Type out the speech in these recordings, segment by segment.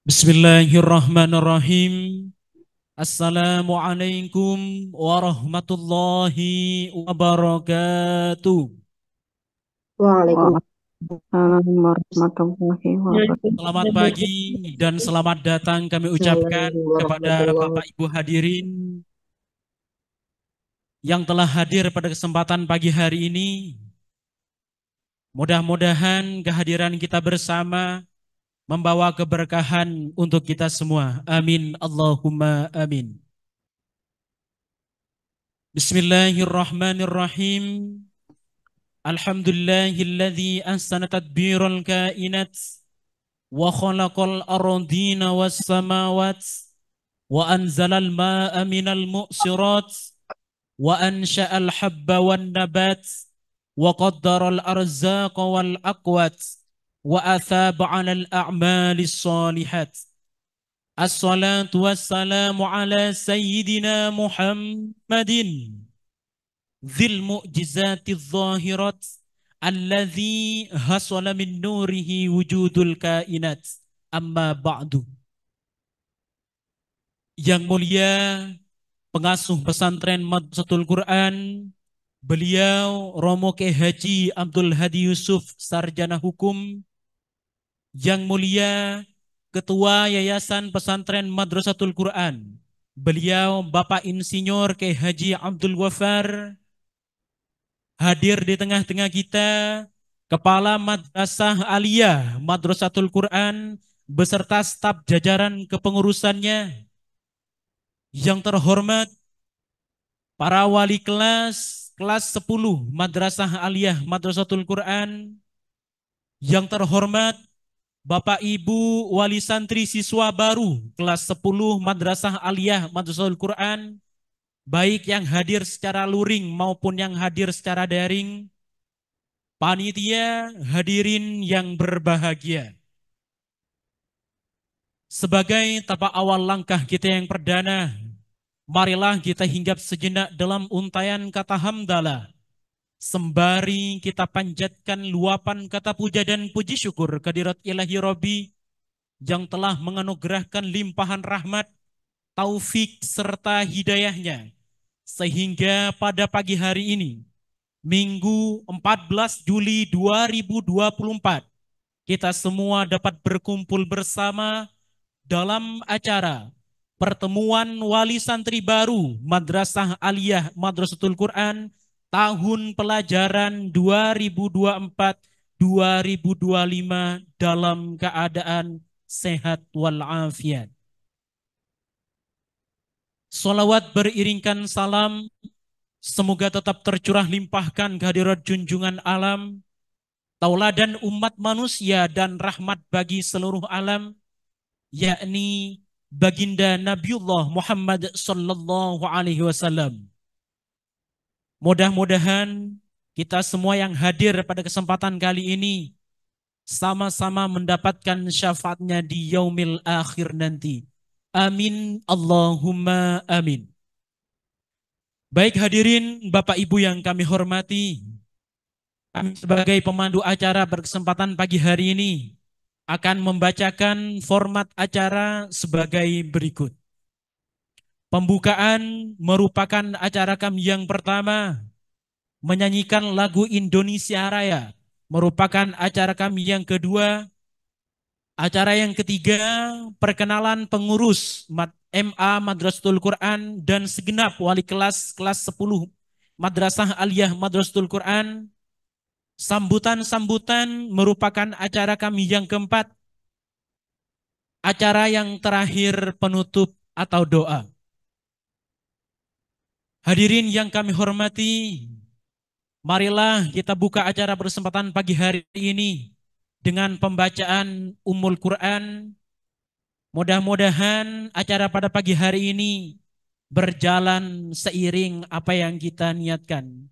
Bismillahirrahmanirrahim. Assalamualaikum warahmatullahi wabarakatuh. Waalaikumsalam Waalaikumsalam warahmatullahi wabarakatuh. Selamat pagi dan selamat datang kami ucapkan kepada warahmatullahi Bapak Ibu hadirin yang telah hadir pada kesempatan pagi hari ini. Mudah-mudahan kehadiran kita bersama membawa keberkahan untuk kita semua. Amin. Allahumma amin. Bismillahirrahmanirrahim. Alhamdulillahilladzi ahsana tadbiral kainat wa khalaqal ardina was samawat wa anzalal ma'a minal mu'sirat wa ansha'al habba wan nabat wa qaddaral arzaqa wal aqwat wa athaba 'alal a'malis salihat. Assalatu wassalamu ala sayyidina Muhammadin Dzil mu'jizati zahirat alladzi hasala min nurihi wujudul kainat amma ba'du. Yang mulia pengasuh pesantren Madrasatul Quran, beliau Romo K. Haji Abdul Hadi Yusuf Sarjana Hukum. Yang mulia Ketua Yayasan Pesantren Madrasatul Quran, beliau Bapak Insinyur K. Haji Abdul Wafar. Hadir di tengah-tengah kita Kepala Madrasah Aliyah Madrasatul Quran beserta staf jajaran kepengurusannya. Yang terhormat para wali kelas 10 Madrasah Aliyah Madrasatul Quran. Yang terhormat Bapak Ibu wali santri siswa baru kelas 10 Madrasah Aliyah Madrasatul Quran, baik yang hadir secara luring maupun yang hadir secara daring. Panitia hadirin yang berbahagia. Sebagai tapak awal langkah kita yang perdana, marilah kita hinggap sejenak dalam untayan kata hamdalah. Sembari kita panjatkan luapan kata puja dan puji syukur kehadirat Ilahi Robbi yang telah menganugerahkan limpahan rahmat, taufik serta hidayahnya. Sehingga pada pagi hari ini, Minggu 14 Juli 2024, kita semua dapat berkumpul bersama dalam acara pertemuan wali santri baru Madrasah Aliyah Madrasatul Quran tahun pelajaran 2024-2025 dalam keadaan sehat walafiat. Salawat beriringkan salam semoga tetap tercurah limpahkan kehadirat junjungan alam, tauladan umat manusia dan rahmat bagi seluruh alam, yakni baginda Nabiullah Muhammad sallallahu alaihi wasallam. Mudah-mudahan kita semua yang hadir pada kesempatan kali ini sama-sama mendapatkan syafaatnya di yaumil akhir nanti. Amin Allahumma amin. Baik hadirin Bapak Ibu yang kami hormati, kami sebagai pemandu acara berkesempatan pagi hari ini akan membacakan format acara sebagai berikut. Pembukaan merupakan acara kami yang pertama, menyanyikan lagu Indonesia Raya merupakan acara kami yang kedua. Acara yang ketiga, perkenalan pengurus MA Madrasatul Quran dan segenap wali kelas 10 Madrasah Aliyah Madrasatul Quran. Sambutan-sambutan merupakan acara kami yang keempat. Acara yang terakhir penutup atau doa. Hadirin yang kami hormati, marilah kita buka acara berkesempatan pagi hari ini dengan pembacaan Ummul Quran. Mudah-mudahan acara pada pagi hari ini berjalan seiring apa yang kita niatkan.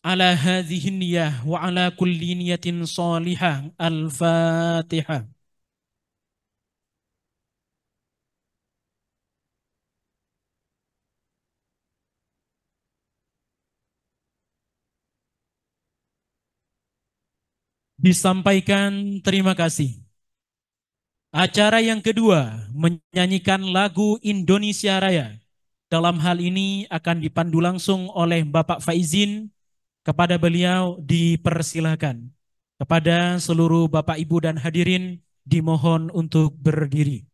Ala hadhihi niyah wa ala kulli niyatin salihah. Al-Fatihah. Disampaikan terima kasih Acara yang kedua, menyanyikan lagu Indonesia Raya. Dalam hal ini akan dipandu langsung oleh Bapak Faizin. Kepada beliau dipersilahkan. Kepada seluruh Bapak Ibu dan hadirin dimohon untuk berdiri.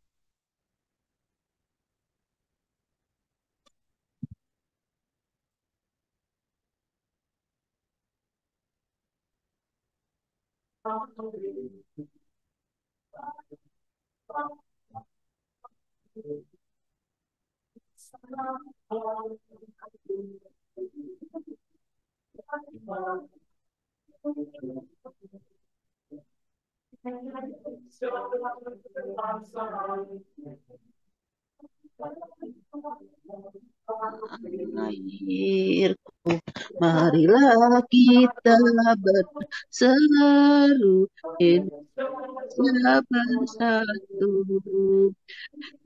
Airku, marilah kita berseru, Indonesia bersatu.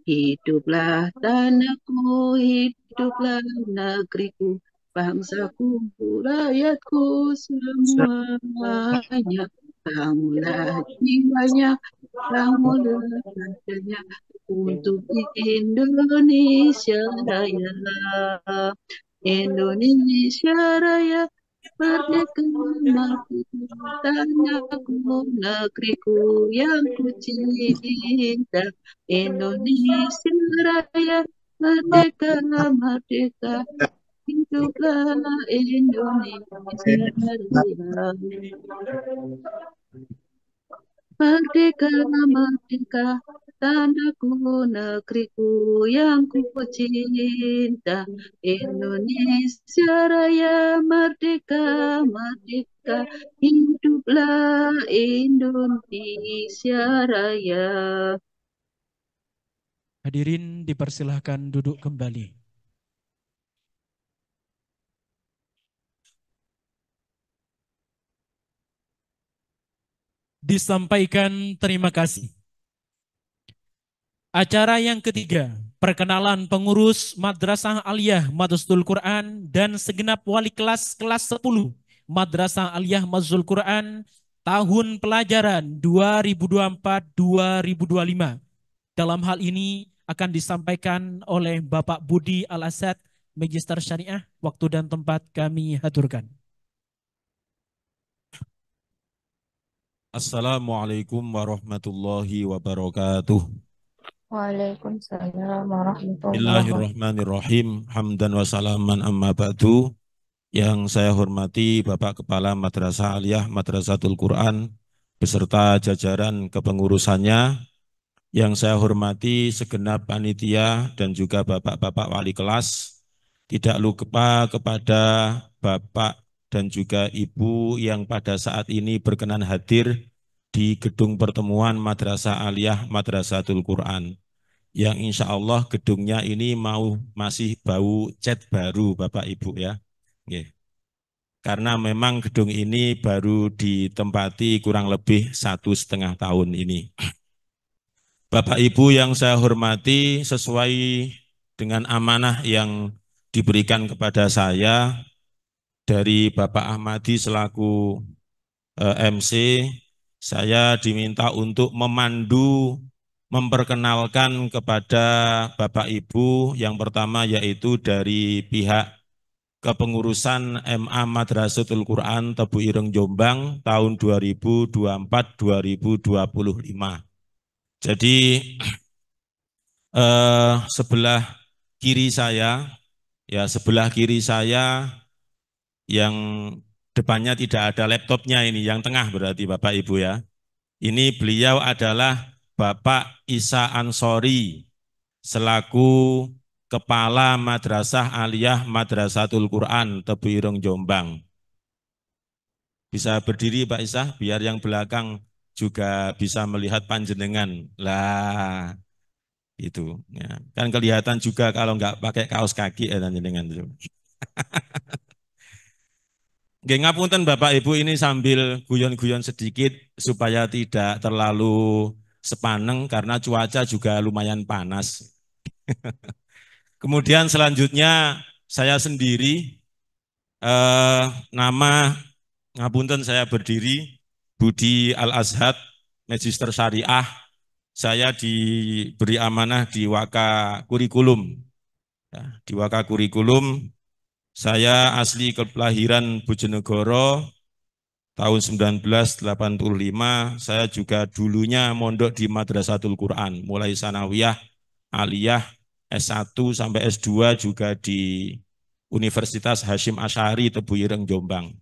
Hiduplah tanahku, hiduplah negeriku, bangsaku, rakyatku semuanya. Bangunlah jiwanya, bangunlah rakyatnya untuk Indonesia Raya. Indonesia Raya, merdeka, merdeka, tanahku, negeriku yang ku cinta. Indonesia Raya, merdeka, merdeka, hiduplah Indonesia Raya. Merdeka, merdeka, tanahku, negeriku yang ku cinta. Indonesia Raya, merdeka, merdeka, hiduplah Indonesia Raya. Hadirin dipersilahkan duduk kembali. Disampaikan terima kasih. Acara yang ketiga, perkenalan pengurus Madrasah Aliyah Madhustul Quran dan segenap wali kelas 10 Madrasah Aliyah Madhustul Quran tahun pelajaran 2024-2025. Dalam hal ini akan disampaikan oleh Bapak Budi Al-Asad, Magister Syariah. Waktu dan tempat kami haturkan. Assalamualaikum warahmatullahi wabarakatuh. Waalaikumsalam warahmatullahi wabarakatuh. Bismillahirrahmanirrahim. Hamdan wa salaman amma ba'du. Yang saya hormati Bapak Kepala Madrasah Aliyah Madrasatul Quran beserta jajaran kepengurusannya. Yang saya hormati segenap panitia dan juga bapak-bapak wali kelas. Tidak lupa kepada Bapak dan juga Ibu yang pada saat ini berkenan hadir di gedung pertemuan Madrasah Aliyah Madrasatul Quran. Yang insya Allah gedungnya ini masih bau cat baru Bapak Ibu ya. Oke. Karena memang gedung ini baru ditempati kurang lebih 1,5 tahun ini. Bapak Ibu yang saya hormati, sesuai dengan amanah yang diberikan kepada saya dari Bapak Ahmadi selaku MC, saya diminta untuk memandu, memperkenalkan kepada Bapak Ibu yang pertama yaitu dari pihak kepengurusan MA Madrasatul Quran Tebu Ireng Jombang tahun 2024-2025. Jadi sebelah kiri saya yang depannya tidak ada laptopnya ini, yang tengah berarti Bapak Ibu ya. Ini beliau adalah Bapak Isa Ansori selaku Kepala Madrasah Aliyah Madrasatul Quran Tebu Ireng Jombang. Bisa berdiri Pak Isa biar yang belakang juga bisa melihat panjenengan. Lah itu ya. Kan kelihatan juga kalau nggak pakai kaos kaki panjenengan itu. Nggih ngapunten Bapak Ibu, ini sambil guyon-guyon sedikit supaya tidak terlalu sepaneng karena cuaca juga lumayan panas. Kemudian selanjutnya saya sendiri nama ngapunten saya berdiri Budi Al-Azhad, Magister Syariah. saya diberi amanah di Waka Kurikulum. Ya, di Waka Kurikulum, saya asli kelahiran Bojonegoro tahun 1985. Saya juga dulunya mondok di Madrasatul Quran, mulai sanawiyah, aliyah, S1 sampai S2 juga di Universitas Hasyim Asy'ari Tebu Ireng Jombang.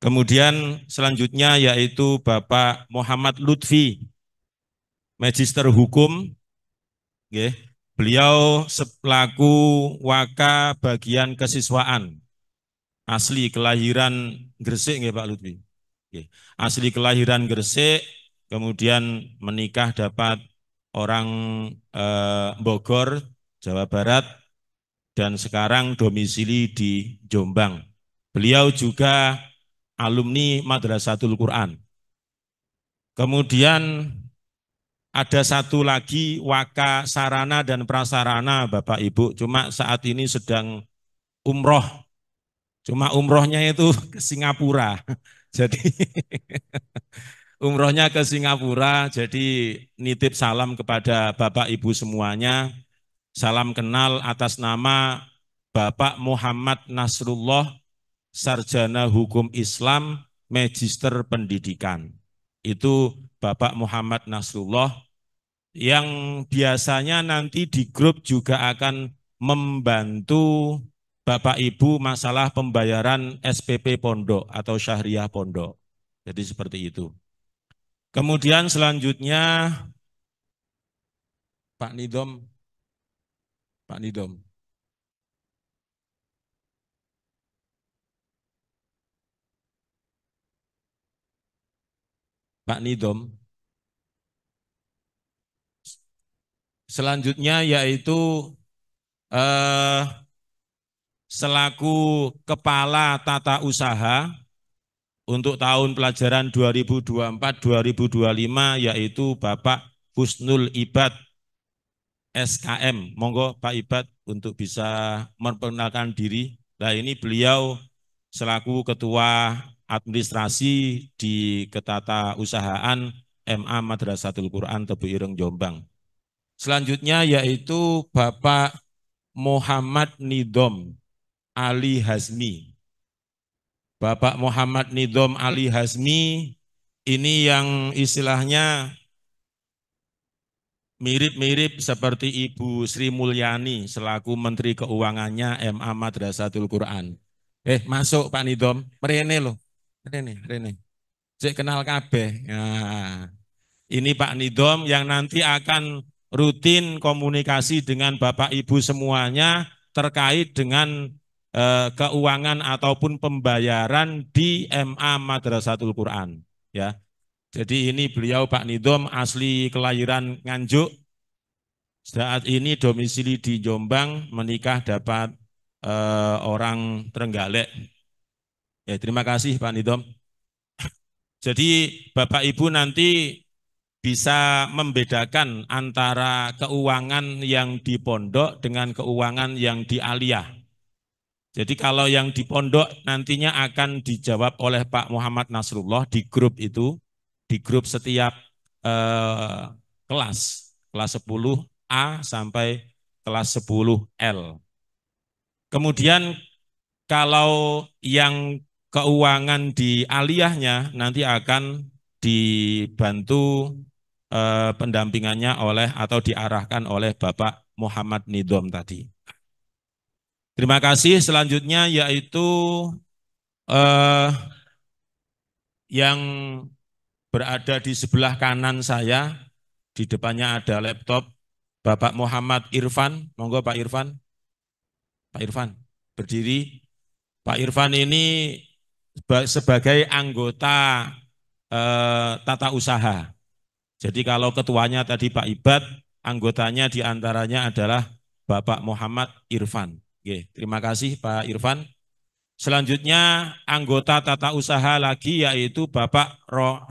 Kemudian selanjutnya yaitu Bapak Muhammad Lutfi, Magister Hukum. Nggih. Beliau selaku Waka bagian kesiswaan. Asli kelahiran Gresik nggih Pak Lutfi. Nggih. Asli kelahiran Gresik, kemudian menikah dapat orang Bogor, Jawa Barat, dan sekarang domisili di Jombang. Beliau juga alumni Madrasatul Quran. Kemudian ada satu lagi Waka Sarana dan Prasarana Bapak Ibu, cuma saat ini sedang umroh. Cuma umrohnya itu ke Singapura. Jadi umrohnya ke Singapura, jadi nitip salam kepada Bapak Ibu semuanya. Salam kenal atas nama Bapak Muhammad Nasrullah, Sarjana Hukum Islam, Magister Pendidikan. Itu Bapak Muhammad Nasrullah yang biasanya nanti di grup juga akan membantu Bapak Ibu masalah pembayaran SPP Pondok atau Syahriah Pondok. Jadi seperti itu. Kemudian selanjutnya Pak Nidom. Pak Nidom. Pak Nidom. Selanjutnya yaitu selaku Kepala Tata Usaha untuk tahun pelajaran 2024-2025 yaitu Bapak Husnul Ibad SKM. Monggo Pak Ibad untuk bisa memperkenalkan diri. Nah ini beliau selaku Ketua Administrasi di Ketata Usahaan MA Madrasatul Quran Tebu Ireng Jombang. Selanjutnya yaitu Bapak Muhammad Nidom Ali Hazmi. Bapak Muhammad Nidom Ali Hazmi ini yang istilahnya mirip-mirip seperti Ibu Sri Mulyani selaku Menteri Keuangannya MA Madrasatul Quran. Masuk Pak Nidom, merene loh. Rene. Cek kenal kabeh. Nah, ini Pak Nidom yang nanti akan rutin komunikasi dengan Bapak Ibu semuanya terkait dengan keuangan ataupun pembayaran di MA Madrasatul Quran. Ya, jadi ini beliau Pak Nidom asli kelahiran Nganjuk. Saat ini domisili di Jombang, menikah dapat orang Trenggalek. Ya, terima kasih Pak Nidom. Jadi Bapak Ibu nanti bisa membedakan antara keuangan yang di pondok dengan keuangan yang di aliyah. Jadi kalau yang di pondok nantinya akan dijawab oleh Pak Muhammad Nasrullah di grup itu, di grup setiap kelas 10A sampai kelas 10L. Kemudian kalau yang keuangan di aliyahnya nanti akan dibantu pendampingannya oleh atau diarahkan oleh Bapak Muhammad Nidom tadi. Terima kasih. Selanjutnya yaitu yang berada di sebelah kanan saya, di depannya ada laptop, Bapak Muhammad Irfan. Monggo Pak Irfan. Pak Irfan, berdiri. Pak Irfan ini sebagai anggota tata usaha. Jadi kalau ketuanya tadi Pak Ibad, anggotanya diantaranya adalah Bapak Muhammad Irfan. Oke, terima kasih Pak Irfan. Selanjutnya anggota tata usaha lagi yaitu Bapak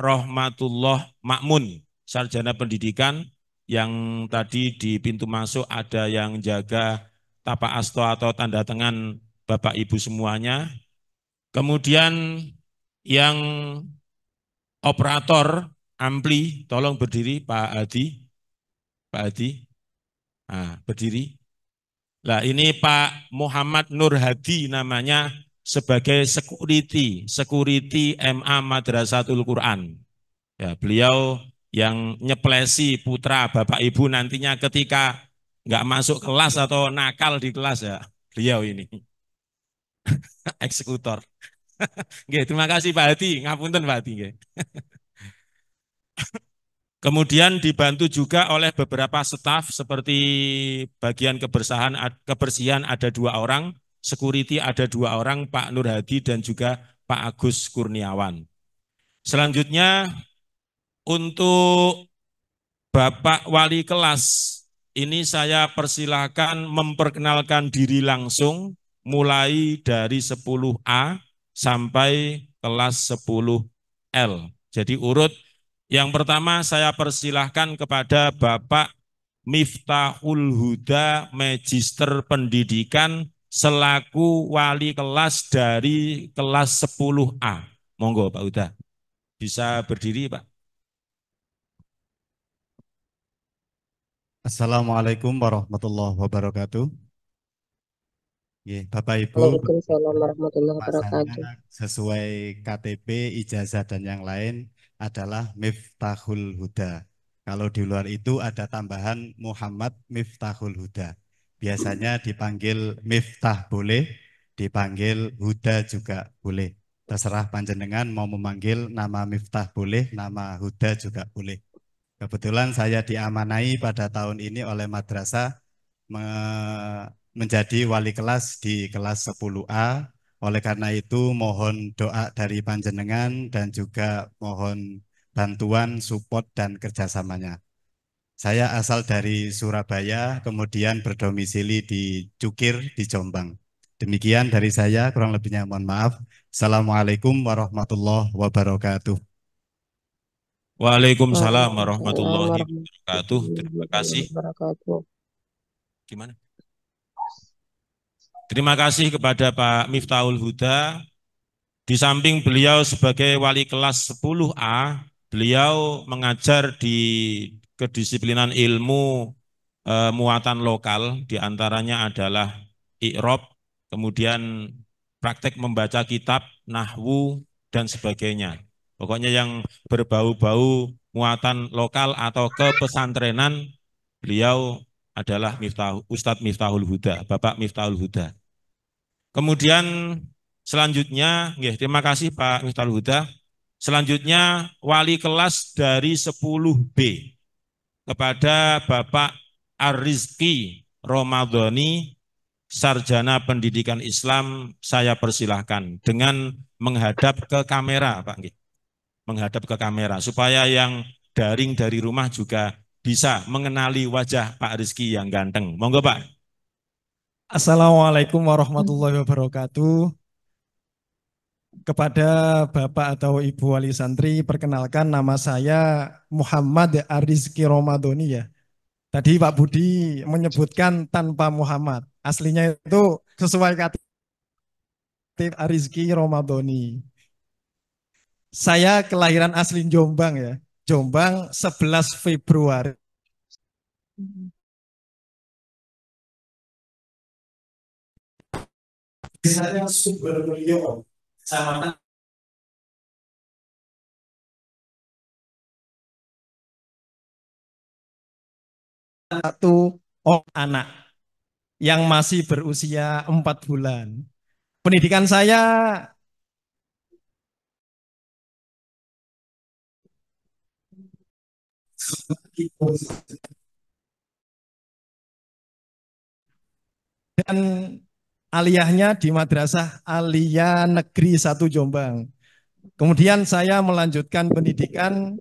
Rohmatullah Makmun, Sarjana Pendidikan, yang tadi di pintu masuk ada yang jaga tapa asto atau tanda tangan Bapak Ibu semuanya. Kemudian yang operator Ampli, tolong berdiri Pak Hadi. Pak Hadi, nah, berdiri. Nah, ini Pak Muhammad Nur Hadi namanya sebagai security MA Madrasatul Quran. Ya, beliau yang nyeplesi putra Bapak Ibu nantinya ketika nggak masuk kelas atau nakal di kelas ya. Beliau ini eksekutor. Nggih, terima kasih Pak Hadi, ngapunten Pak Hadi nggih. Kemudian dibantu juga oleh beberapa staf seperti bagian kebersihan ada 2 orang, security ada 2 orang, Pak Nur Hadi dan juga Pak Agus Kurniawan. Selanjutnya untuk Bapak Wali kelas, ini saya persilahkan memperkenalkan diri langsung mulai dari 10A sampai kelas 10L. Jadi urut yang pertama saya persilahkan kepada Bapak Miftahul Huda, Magister Pendidikan selaku wali kelas dari kelas 10A. Monggo Pak Huda, bisa berdiri Pak. Assalamualaikum warahmatullahi wabarakatuh. Bapak Ibu, Waalaikumsalam warahmatullahi wabarakatuh. pasangan sesuai KTP, ijazah dan yang lain adalah Miftahul Huda. Kalau di luar itu ada tambahan Muhammad Miftahul Huda. Biasanya dipanggil Miftah boleh, dipanggil Huda juga boleh. Terserah panjenengan mau memanggil nama Miftah boleh, nama Huda juga boleh. Kebetulan saya diamanai pada tahun ini oleh madrasah menjadi wali kelas di kelas 10A. Oleh karena itu mohon doa dari panjenengan dan juga mohon bantuan, support dan kerjasamanya. Saya asal dari Surabaya, kemudian berdomisili di Cukir di Jombang. Demikian dari saya, kurang lebihnya mohon maaf. Assalamualaikum warahmatullahi wabarakatuh. Waalaikumsalam warahmatullahi wabarakatuh. Terima kasih. Gimana? Terima kasih kepada Pak Miftahul Huda. Di samping beliau sebagai wali kelas 10A, beliau mengajar di kedisiplinan ilmu muatan lokal, diantaranya adalah i'rob, kemudian praktek membaca kitab, nahwu, dan sebagainya. Pokoknya yang berbau-bau muatan lokal atau kepesantrenan, beliau adalah Ustadz Miftahul Huda, Bapak Miftahul Huda. Kemudian selanjutnya, terima kasih Pak Miftahul Huda. Selanjutnya wali kelas dari 10B kepada Bapak Ar-Rizki Romadhoni, Sarjana Pendidikan Islam, saya persilahkan dengan menghadap ke kamera, Pak. Menghadap ke kamera, supaya yang daring dari rumah juga bisa mengenali wajah Pak Rizki yang ganteng. Monggo Pak. Assalamualaikum warahmatullahi wabarakatuh. Kepada Bapak atau Ibu Wali Santri, perkenalkan nama saya Muhammad Ar-Rizki Romadhoni ya. Tadi Pak Budi menyebutkan tanpa Muhammad. Aslinya itu sesuai kata Ar-Rizki Romadhoni. Saya kelahiran asli Jombang ya. Jombang 11 Februari. Saya Subarulyo sama satu anak yang masih berusia 4 bulan. Pendidikan saya dan aliyahnya di Madrasah Aliyah Negeri 1 Jombang. Kemudian saya melanjutkan pendidikan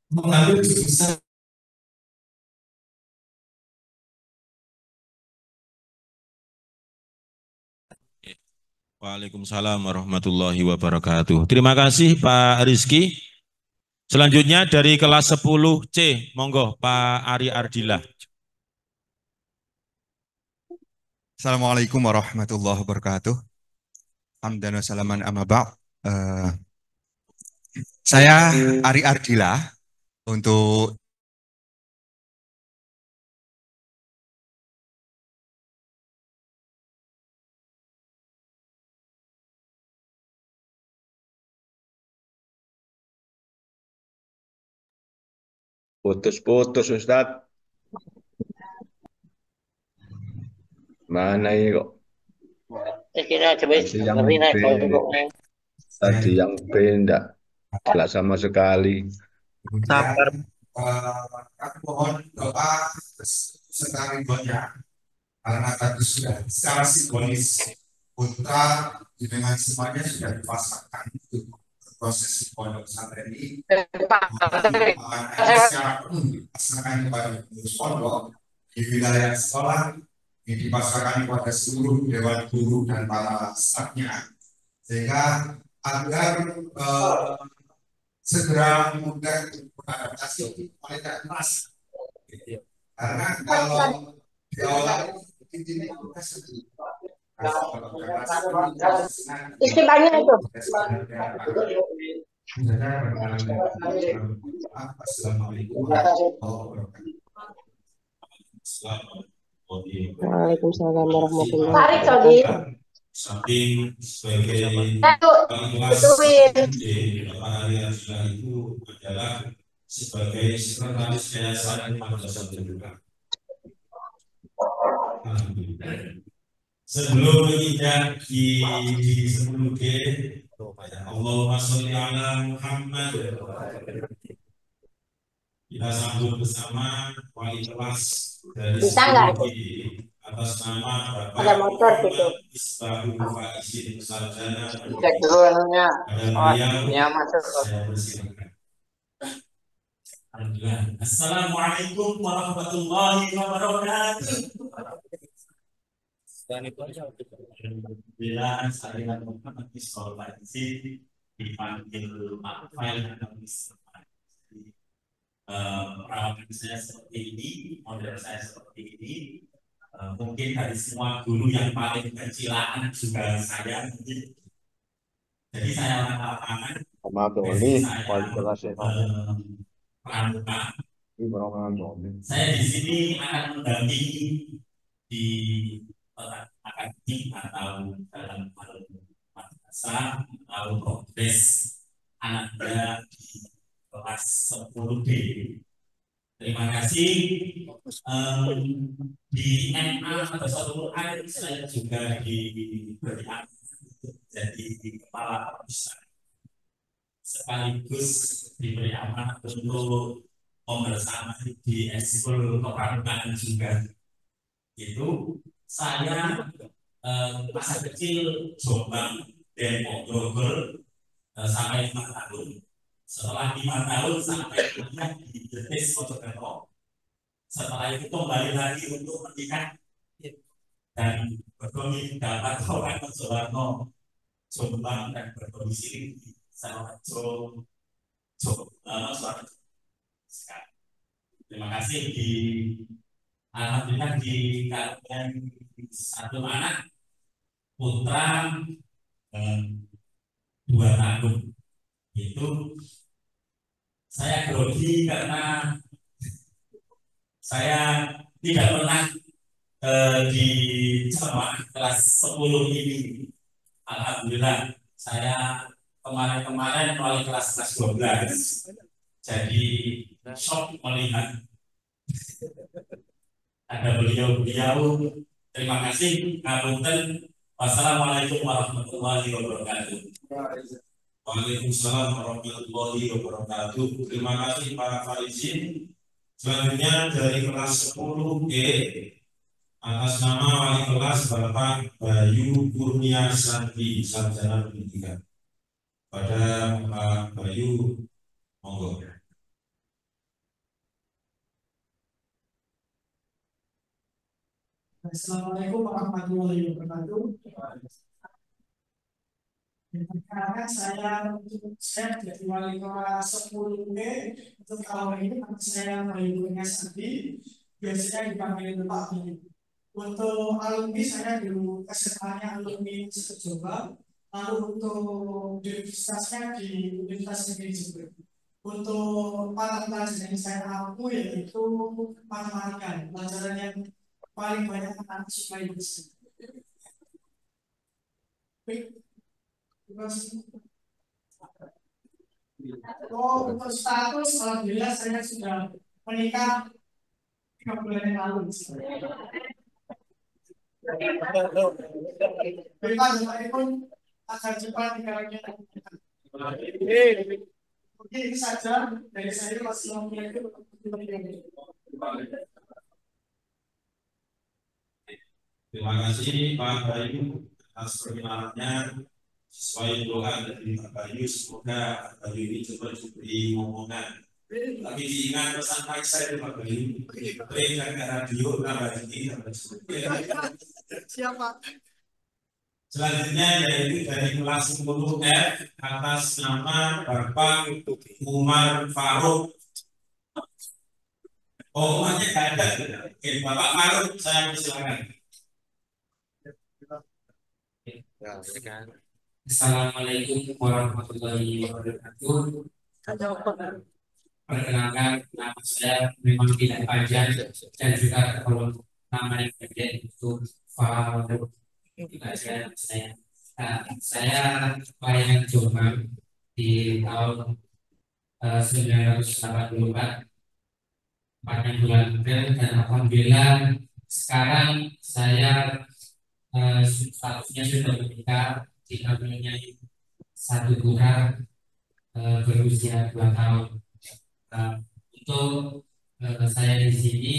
mengambil jurusan Waalaikumsalam warahmatullahi wabarakatuh. Terima kasih Pak Rizki. Selanjutnya dari kelas 10C, monggo Pak Ari Ardila. Assalamualaikum warahmatullahi wabarakatuh. Hamdan wa salaman amma ba'd. Saya Ari Ardila untuk Putus-putus Ustadz. Mana ini kok? Tadi yang B enggak sama sekali. Sabar. Aku mohon doa sekali banyak karena tadi sudah secara simbolis putra dengan semuanya sudah dipasangkan untuk proses pondok pesantren ini. Secara umum dipasangkan kepada pengurus pondok di wilayah sekolah, ini dipasangkan kepada seluruh dewan guru dan para stafnya, sehingga agar segera mudah beradaptasi mereka keras. Karena kalau di awal ini Istri banyak itu. Assalamualaikum warahmatullahi wabarakatuh. Waalaikumsalam warahmatullahi Tarik lagi. Samping sebagai kelas di Arian itu adalah sebagai sekretaris yayasan Madrasatul Quran. Sebelum menginjak di 10G, Allahumma sholli ala Muhammad. Kita sambut bersama wali kelas dari Bisa nggak? atas nama Bapak Ada motor gitu. Isbahul Faizin Sarjana. Cek dulu anunya. Oh, ya masuk. Saya persilakan. Alhamdulillah. Assalamualaikum warahmatullahi wabarakatuh. Alhamdulillah, saya Muhammad Isbahul Faizin dipanggil Pak Fail atau Mr. Perawatan saya seperti ini, model saya seperti ini. Mungkin dari semua guru yang paling kecilaan juga saya mungkin. Jadi saya orang lapangan. Ini pramuka. Saya di sini akan mendampingi di akademik atau dalam hal madrasah atau progres anaknya di kelas 10D. Terima kasih. Di MA atau Quran saya juga diberi amanah jadi kepala pusat, sekaligus diberi amanah untuk membersamai di ekskul kepramukaan juga. Itu saya masa kecil Jombang Depok Bogor sampai 5 tahun. Setelah 5 tahun sampai kuliah di Jetis Mojokerto. Setelah itu kembali lagi untuk menikah dan berdomisili dapat orang Mojokerto, Jombang dan berdomisili di Sarawak, Terima kasih alhamdulillah dikatakan satu anak putra 2 tahun. Itu saya grogi karena saya tidak pernah di jamaah kelas 10 ini. Alhamdulillah saya kemarin mulai kelas 12. Jadi shock melihat ada beliau-beliau. Terima kasih. Ngapunten. Wassalamualaikum warahmatullahi wabarakatuh. Waalaikumsalam warahmatullahi wabarakatuh. Terima kasih Pak Faizin. Selanjutnya dari kelas 10E atas nama wali kelas Bapak Bayu Kurnia Santi, Sarjana Pendidikan. Pada Pak Bayu, monggo. Assalamualaikum warahmatullahi wabarakatuh. Karena saya jadi wali kelas 10B untuk tahun ini, saya Bayu Santi, biasanya dipanggil Pak Bayu. Untuk alumni saya dulu SMA-nya alumni Jombang, Lalu untuk universitasnya di Universitas Negeri Jember. Untuk mata pelajaran yang saya ampu yaitu matematika, pelajaran yang paling banyak anak sukai di sini. Oh, untuk status, alhamdulillah saya sudah menikah 3 bulan yang lalu. Bapak pun akan cepat dikalahkan. Oke, ini saja dari saya. Wassalamualaikum warahmatullahi wabarakatuh. Terima kasih Pak Bayu atas perkenalannya. Sesuai doa dari Pak Bayu, semoga Pak Bayu ini cepat diberi momongan. Tapi diingat pesan baik saya Pak Bayu, jaga radio, tambah ini, tambah Siapa? Selanjutnya yaitu dari kelas 10F atas nama Bapak Umar Faruk. Oh, umatnya nggak ada. Oke, Bapak Faruk, saya persilakan. Assalamualaikum warahmatullahi wabarakatuh. Perkenalkan, nama saya memang tidak panjang dan juga kalau nama yang pendek itu Faruk. Saya pelayan Jombang di tahun 1984 pada bulan April, dan alhamdulillah sekarang saya statusnya sudah menikah, jika mempunyai satu putra berusia 2 tahun. Untuk saya di sini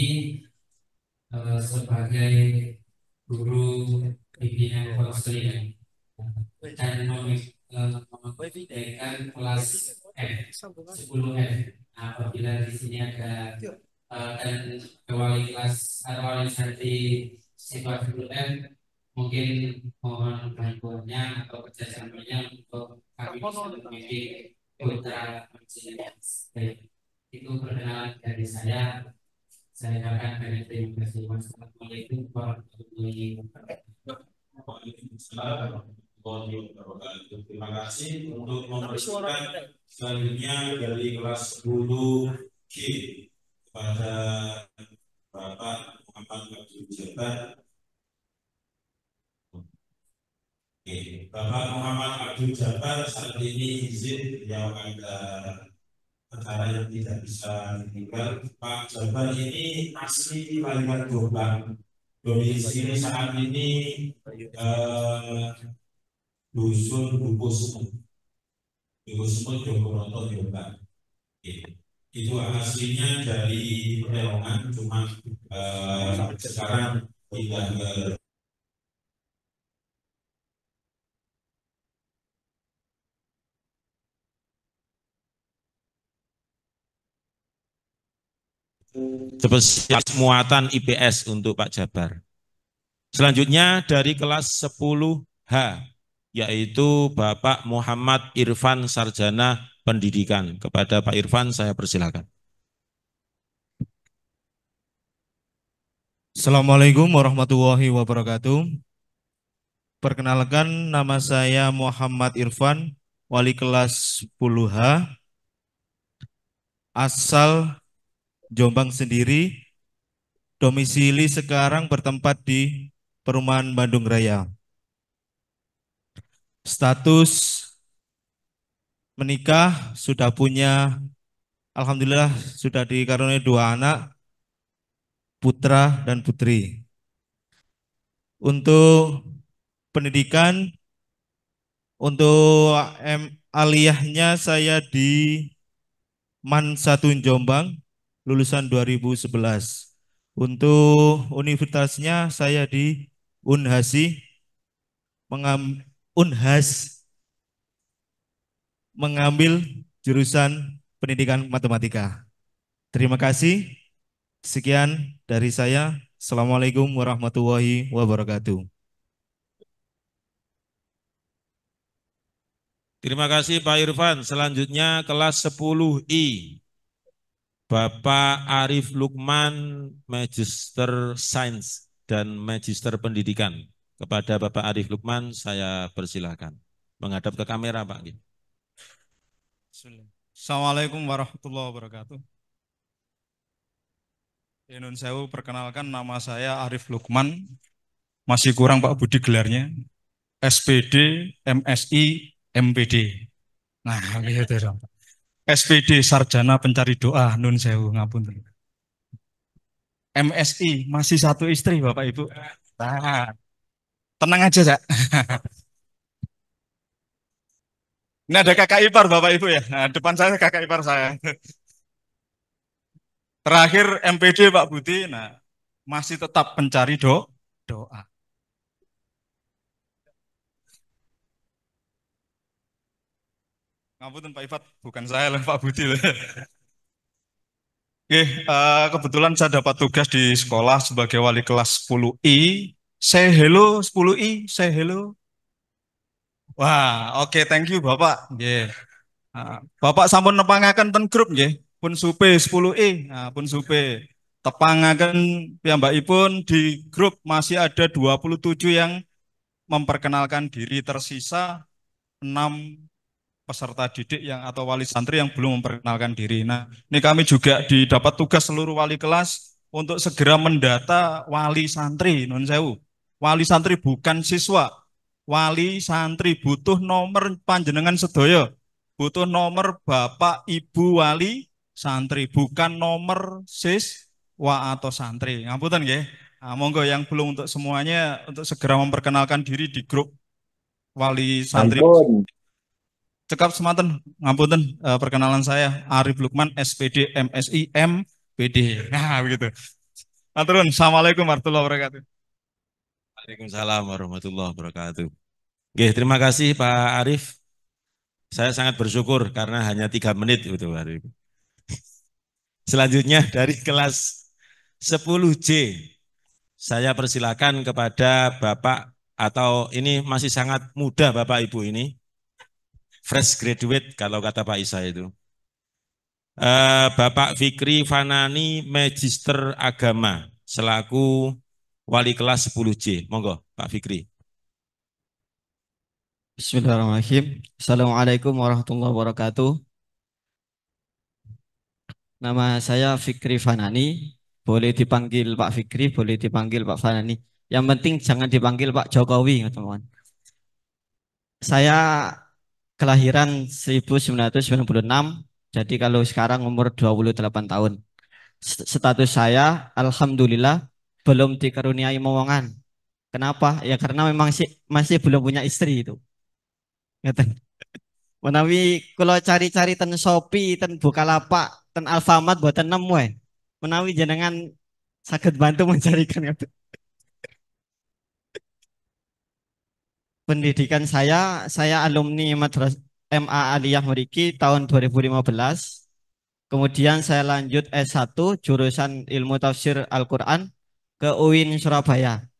sebagai guru pimpinan konseling dan memperbaikan kelas F 10F. Apabila di sini ada dan wali kelas atau wali santri siswa 10F, mungkin mohon bantuannya atau kerjasamanya untuk kami bisa memiliki putra yang baik. Itu perkenalan dari saya. Saya akan banyak terima kasih. Wassalamualaikum warahmatullahi wabarakatuh. Terima kasih. Untuk mempersilakan selanjutnya dari kelas 10G kepada Bapak Muhammad Abdul Jabbar. Oke, Bapak Muhammad Abdul Jabbar saat ini izin yang ada acara yang tidak bisa ditinggal. Pak Jabbar ini asli Paliman Jombang. Domisili saat ini Dusun Dukusmut, Jogoroto, Jombang. Itu aslinya dari Pekalongan, cuma sekarang pindah ke spesialis muatan IPS untuk Pak Jabbar. Selanjutnya dari kelas 10H, yaitu Bapak Muhammad Irfan Sarjana Pendidikan. Kepada Pak Irfan saya persilakan. Assalamualaikum warahmatullahi wabarakatuh. Perkenalkan, nama saya Muhammad Irfan, wali kelas 10H, asal Jombang sendiri, domisili sekarang bertempat di Perumahan Bandung Raya. Status menikah, sudah punya, alhamdulillah sudah dikaruniai 2 anak, putra dan putri. Untuk pendidikan, untuk aliyahnya saya di MAN 1 Jombang, lulusan 2011. Untuk universitasnya saya di Unhasi, mengambil jurusan pendidikan matematika. Terima kasih. Sekian dari saya. Assalamualaikum warahmatullahi wabarakatuh. Terima kasih Pak Irfan. Selanjutnya kelas 10I. Bapak Arif Lukman, Magister Sains dan Magister Pendidikan. Kepada Bapak Arif Lukman saya persilakan. menghadap ke kamera Pak. Assalamualaikum warahmatullahi wabarakatuh. Nun Sewu, perkenalkan nama saya Arif Lukman. Masih kurang Pak Budi gelarnya. SPD, MSI, MPD. Nah, gitu dong. SPD Sarjana Pencari Doa Nun Sewu, ngapunten. MSI masih satu istri Bapak Ibu. Nah, tenang aja, Cak. Ini ada kakak ipar Bapak Ibu ya. Nah, depan saya kakak ipar saya. Terakhir MPD Pak Budi, nah masih tetap pencari doa. Ngapunten Pak Ifat, bukan saya lah Pak Budi lah. Oke, kebetulan saya dapat tugas di sekolah sebagai wali kelas 10I. Say hello 10I, say hello. Wah, oke, thank you Bapak. Nggih. Bapak sampun nepangaken ten grup nggih, pun supe 10I. Nah, pun supe tepangaken piyambakipun di grup masih ada 27 yang memperkenalkan diri, tersisa 6 peserta didik yang atau wali santri yang belum memperkenalkan diri. Nah, ini kami juga didapat tugas seluruh wali kelas untuk segera mendata wali santri, Nun Sewu. Wali santri bukan siswa. Wali santri butuh nomor panjenengan sedaya. Butuh nomor Bapak Ibu wali santri, bukan nomor siswa atau santri. Ngapunten nggih. Nah, monggo yang belum untuk semuanya untuk segera memperkenalkan diri di grup wali santri. Ampun. Cekap semanten, ngapunten, perkenalan saya Arif Lukman, SPD, MSI, MPD. Nah, begitu. Maturun, Assalamualaikum warahmatullahi wabarakatuh. Waalaikumsalam warahmatullahi wabarakatuh. Oke, terima kasih Pak Arif. Saya sangat bersyukur karena hanya 3 menit itu Pak Arif. Selanjutnya dari kelas 10J, saya persilakan kepada Bapak atau ini masih sangat muda Bapak Ibu ini. Fresh graduate kalau kata Pak Isa itu. Bapak Fikri Fanani, Magister Agama, selaku wali kelas 10J. Monggo Pak Fikri. Bismillahirrahmanirrahim. Assalamualaikum warahmatullahi wabarakatuh. Nama saya Fikri Fanani. Boleh dipanggil Pak Fikri, boleh dipanggil Pak Fanani. Yang penting jangan dipanggil Pak Jokowi, teman-teman. Saya kelahiran 1996, jadi kalau sekarang umur 28 tahun. Status saya, alhamdulillah, belum dikaruniai momongan. Kenapa? Ya karena memang masih belum punya istri itu. Menawi kalau cari-cari ten Shopee, ten Bukalapak, ten Alfamart buatan nemu. Menawi jenengan sakit bantu mencarikan itu. Pendidikan saya alumni Madrasah MA Aliyah Meriki tahun 2015. Kemudian saya lanjut S1 jurusan Ilmu Tafsir Al-Quran ke UIN Surabaya.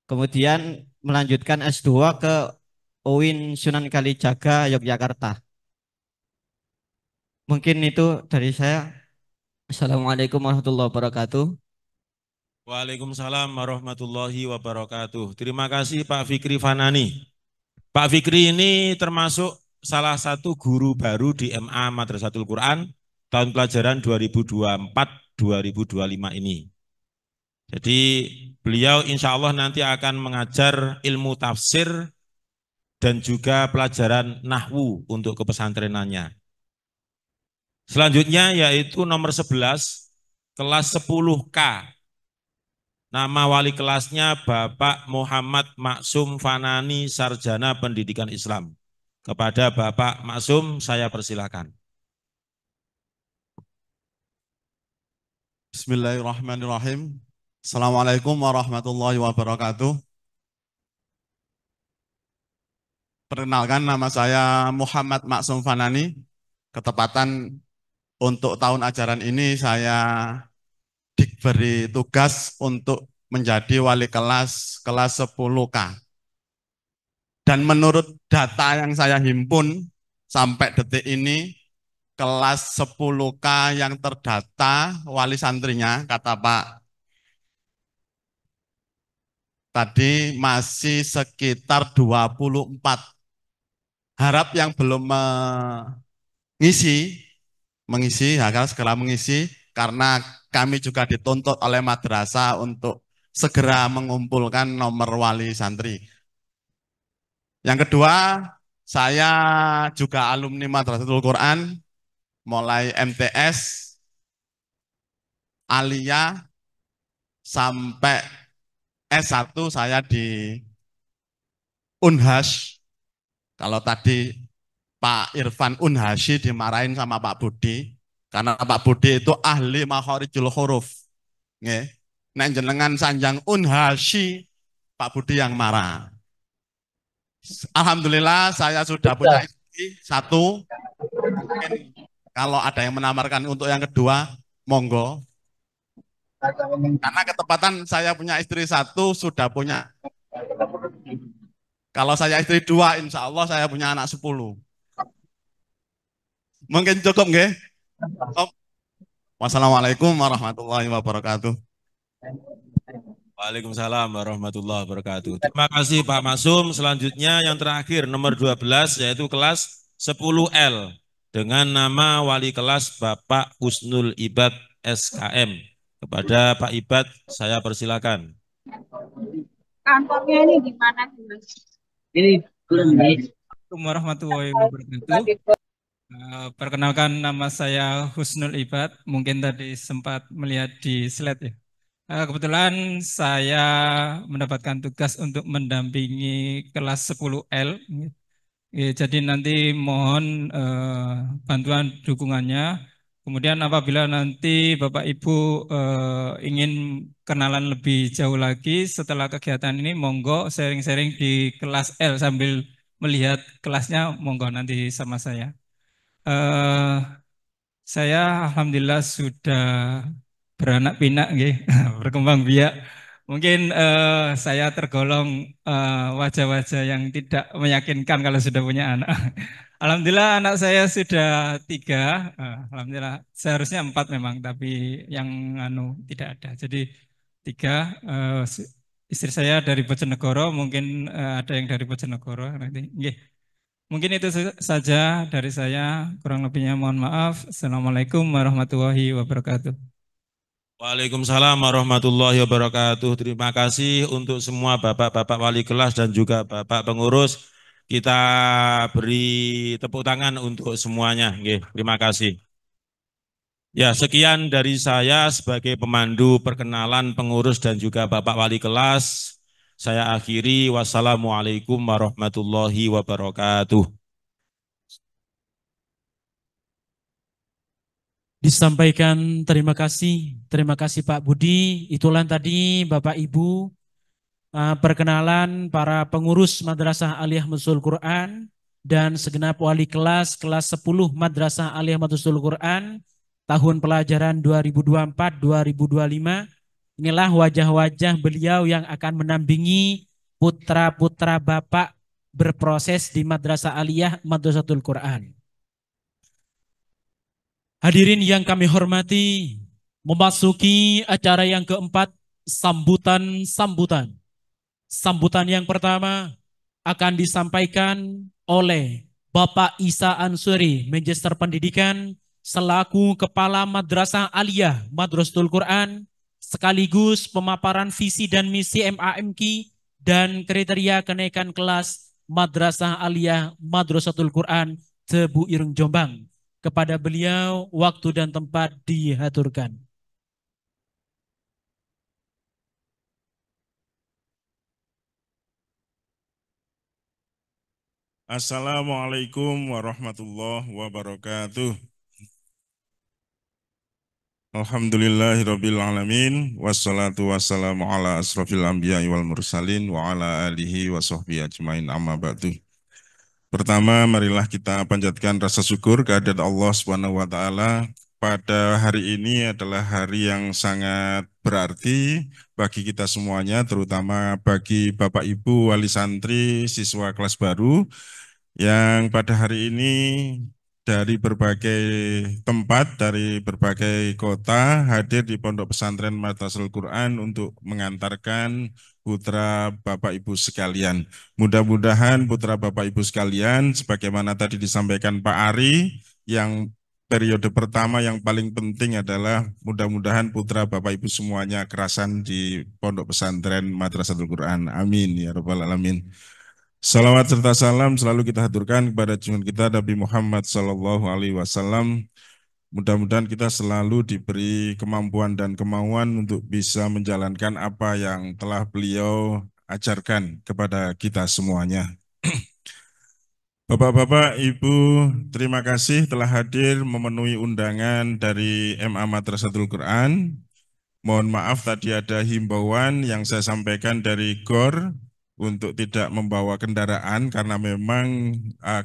Kemudian melanjutkan S2 ke UIN Sunan Kalijaga Yogyakarta. Mungkin itu dari saya. Assalamualaikum warahmatullahi wabarakatuh. Waalaikumsalam warahmatullahi wabarakatuh. Terima kasih Pak Fikri Fanani. Pak Fikri ini termasuk salah satu guru baru di MA Madrasatul Quran tahun pelajaran 2024-2025 ini. Jadi beliau insya Allah nanti akan mengajar ilmu tafsir dan juga pelajaran nahwu untuk kepesantrenannya. Selanjutnya yaitu nomor 11, kelas 10K. Nama wali kelasnya Bapak Muhammad Maksum Fanani, Sarjana Pendidikan Islam. Kepada Bapak Maksum saya persilakan. Bismillahirrahmanirrahim. Assalamualaikum warahmatullahi wabarakatuh. Perkenalkan, nama saya Muhammad Maksum Fanani. Ketepatan untuk tahun ajaran ini saya diberi tugas untuk menjadi wali kelas 10K. Dan menurut data yang saya himpun sampai detik ini, kelas 10K yang terdata wali santrinya, kata Pak tadi, masih sekitar 24. harap yang belum mengisi agar segera mengisi karena kami juga dituntut oleh madrasah untuk segera mengumpulkan nomor wali santri. Yang kedua, saya juga alumni Madrasatul Quran, mulai MTS, Aliyah, sampai S1 saya di Unhas. Kalau tadi Pak Irfan Unhasi dimarahin sama Pak Budi, karena Pak Budi itu ahli makhorijul huruf. Nggih. Nek jenengan sanjang Unhasi, Pak Budi yang marah. Alhamdulillah saya sudah punya istri satu. Mungkin kalau ada yang menawarkan untuk yang kedua, monggo. Karena ketepatan saya punya istri satu, sudah punya. Kalau saya istri dua, insya Allah saya punya anak 10. Mungkin cukup nggih? Wassalamualaikum warahmatullahi wabarakatuh. Waalaikumsalam warahmatullahi wabarakatuh. Terima kasih Pak Masum. Selanjutnya yang terakhir nomor 12 yaitu kelas 10L dengan nama wali kelas Bapak Husnul Ibad SKM. Kepada Pak Ibad saya persilakan. Kantornya ini di mana sih, Mas? Ini Assalamualaikum warahmatullahi wabarakatuh. Perkenalkan, nama saya Husnul Ibad. Mungkin tadi sempat melihat di slide ya. Kebetulan saya mendapatkan tugas untuk mendampingi kelas 10L. Jadi nanti mohon bantuan dukungannya. Kemudian apabila nanti Bapak Ibu ingin kenalan lebih jauh lagi setelah kegiatan ini, monggo sharing-sharing di kelas L sambil melihat kelasnya, monggo nanti sama saya. Saya alhamdulillah sudah beranak pinak, berkembang biak. Mungkin saya tergolong wajah-wajah yang tidak meyakinkan kalau sudah punya anak. Alhamdulillah anak saya sudah 3. Alhamdulillah seharusnya 4 memang, tapi yang tidak ada. Jadi 3. Istri saya dari Bojonegoro, mungkin ada yang dari Bojonegoro nanti. Mungkin itu saja dari saya, kurang lebihnya mohon maaf. Assalamualaikum warahmatullahi wabarakatuh. Waalaikumsalam warahmatullahi wabarakatuh. Terima kasih untuk semua bapak-bapak wali kelas dan juga bapak pengurus. Kita beri tepuk tangan untuk semuanya. Terima kasih. Ya, sekian dari saya sebagai pemandu perkenalan pengurus dan juga bapak wali kelas. Saya akhiri, wassalamualaikum warahmatullahi wabarakatuh. Disampaikan terima kasih Pak Budi. Itulah tadi Bapak Ibu perkenalan para pengurus Madrasah Aliyah Madrasatul Quran dan segenap wali kelas 10 Madrasah Aliyah Madrasatul Quran tahun pelajaran 2024-2025. Inilah wajah-wajah beliau yang akan mendampingi putra-putra Bapak berproses di Madrasah Aliyah Madrasatul Quran. Hadirin yang kami hormati, memasuki acara yang keempat, sambutan. Sambutan yang pertama akan disampaikan oleh Bapak Isa Ansuri, Magister Pendidikan, selaku Kepala Madrasah Aliyah Madrasatul Quran, sekaligus pemaparan visi dan misi MAMQ dan kriteria kenaikan kelas Madrasah Aliyah Madrasatul Quran Tebu Ireng Jombang. Kepada beliau waktu dan tempat diaturkan. Assalamualaikum warahmatullahi wabarakatuh. Alhamdulillahirabbil alamin, wassalatu wassalamu ala asrofil anbiya'i wal mursalin wa ala alihi wa sahbihi ajmain, amma ba'du. Pertama, marilah kita panjatkan rasa syukur kehadirat Allah Subhanahu wa taala. Pada hari ini adalah hari yang sangat berarti bagi kita semuanya, terutama bagi Bapak Ibu wali santri siswa kelas baru yang pada hari ini dari berbagai tempat, dari berbagai kota hadir di Pondok Pesantren Madrasatul Quran untuk mengantarkan putra Bapak Ibu sekalian. Mudah-mudahan putra Bapak Ibu sekalian, sebagaimana tadi disampaikan Pak Ari, yang periode pertama yang paling penting adalah mudah-mudahan putra Bapak Ibu semuanya kerasan di Pondok Pesantren Madrasatul Quran. Amin ya rabbal alamin. Salawat serta salam selalu kita haturkan kepada junjungan kita Nabi Muhammad Sallallahu Alaihi Wasallam. Mudah-mudahan kita selalu diberi kemampuan dan kemauan untuk bisa menjalankan apa yang telah beliau ajarkan kepada kita semuanya. Bapak-bapak, Ibu, terima kasih telah hadir memenuhi undangan dari MA Madrasatul Quran. Mohon maaf tadi ada himbauan yang saya sampaikan dari GOR untuk tidak membawa kendaraan karena memang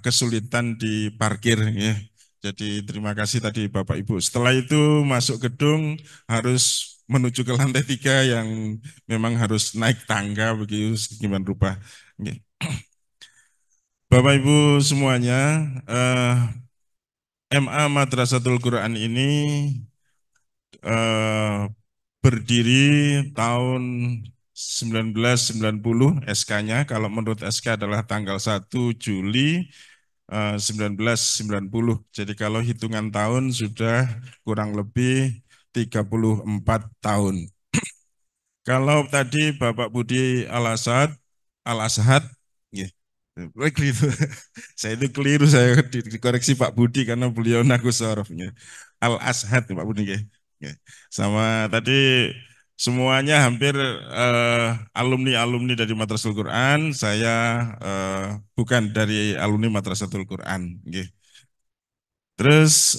kesulitan di parkir ya. Jadi terima kasih tadi Bapak Ibu. Setelah itu masuk gedung harus menuju ke lantai 3 yang memang harus naik tangga begitu gimana rupa. Bapak Ibu semuanya, MA Madrasatul Quran ini berdiri tahun 1990 SK-nya, kalau menurut SK adalah tanggal 1 Juli 1990. Jadi kalau hitungan tahun sudah kurang lebih 34 tahun. Kalau tadi Bapak Budi Al-Ashad, ya, keliru. Saya itu keliru, saya dikoreksi Pak Budi karena beliau nagus sorofnya. Al-Ashad Pak Budi. Ya. Sama tadi semuanya hampir alumni-alumni dari Madrasatul Quran, saya bukan dari alumni Madrasatul Quran. Terus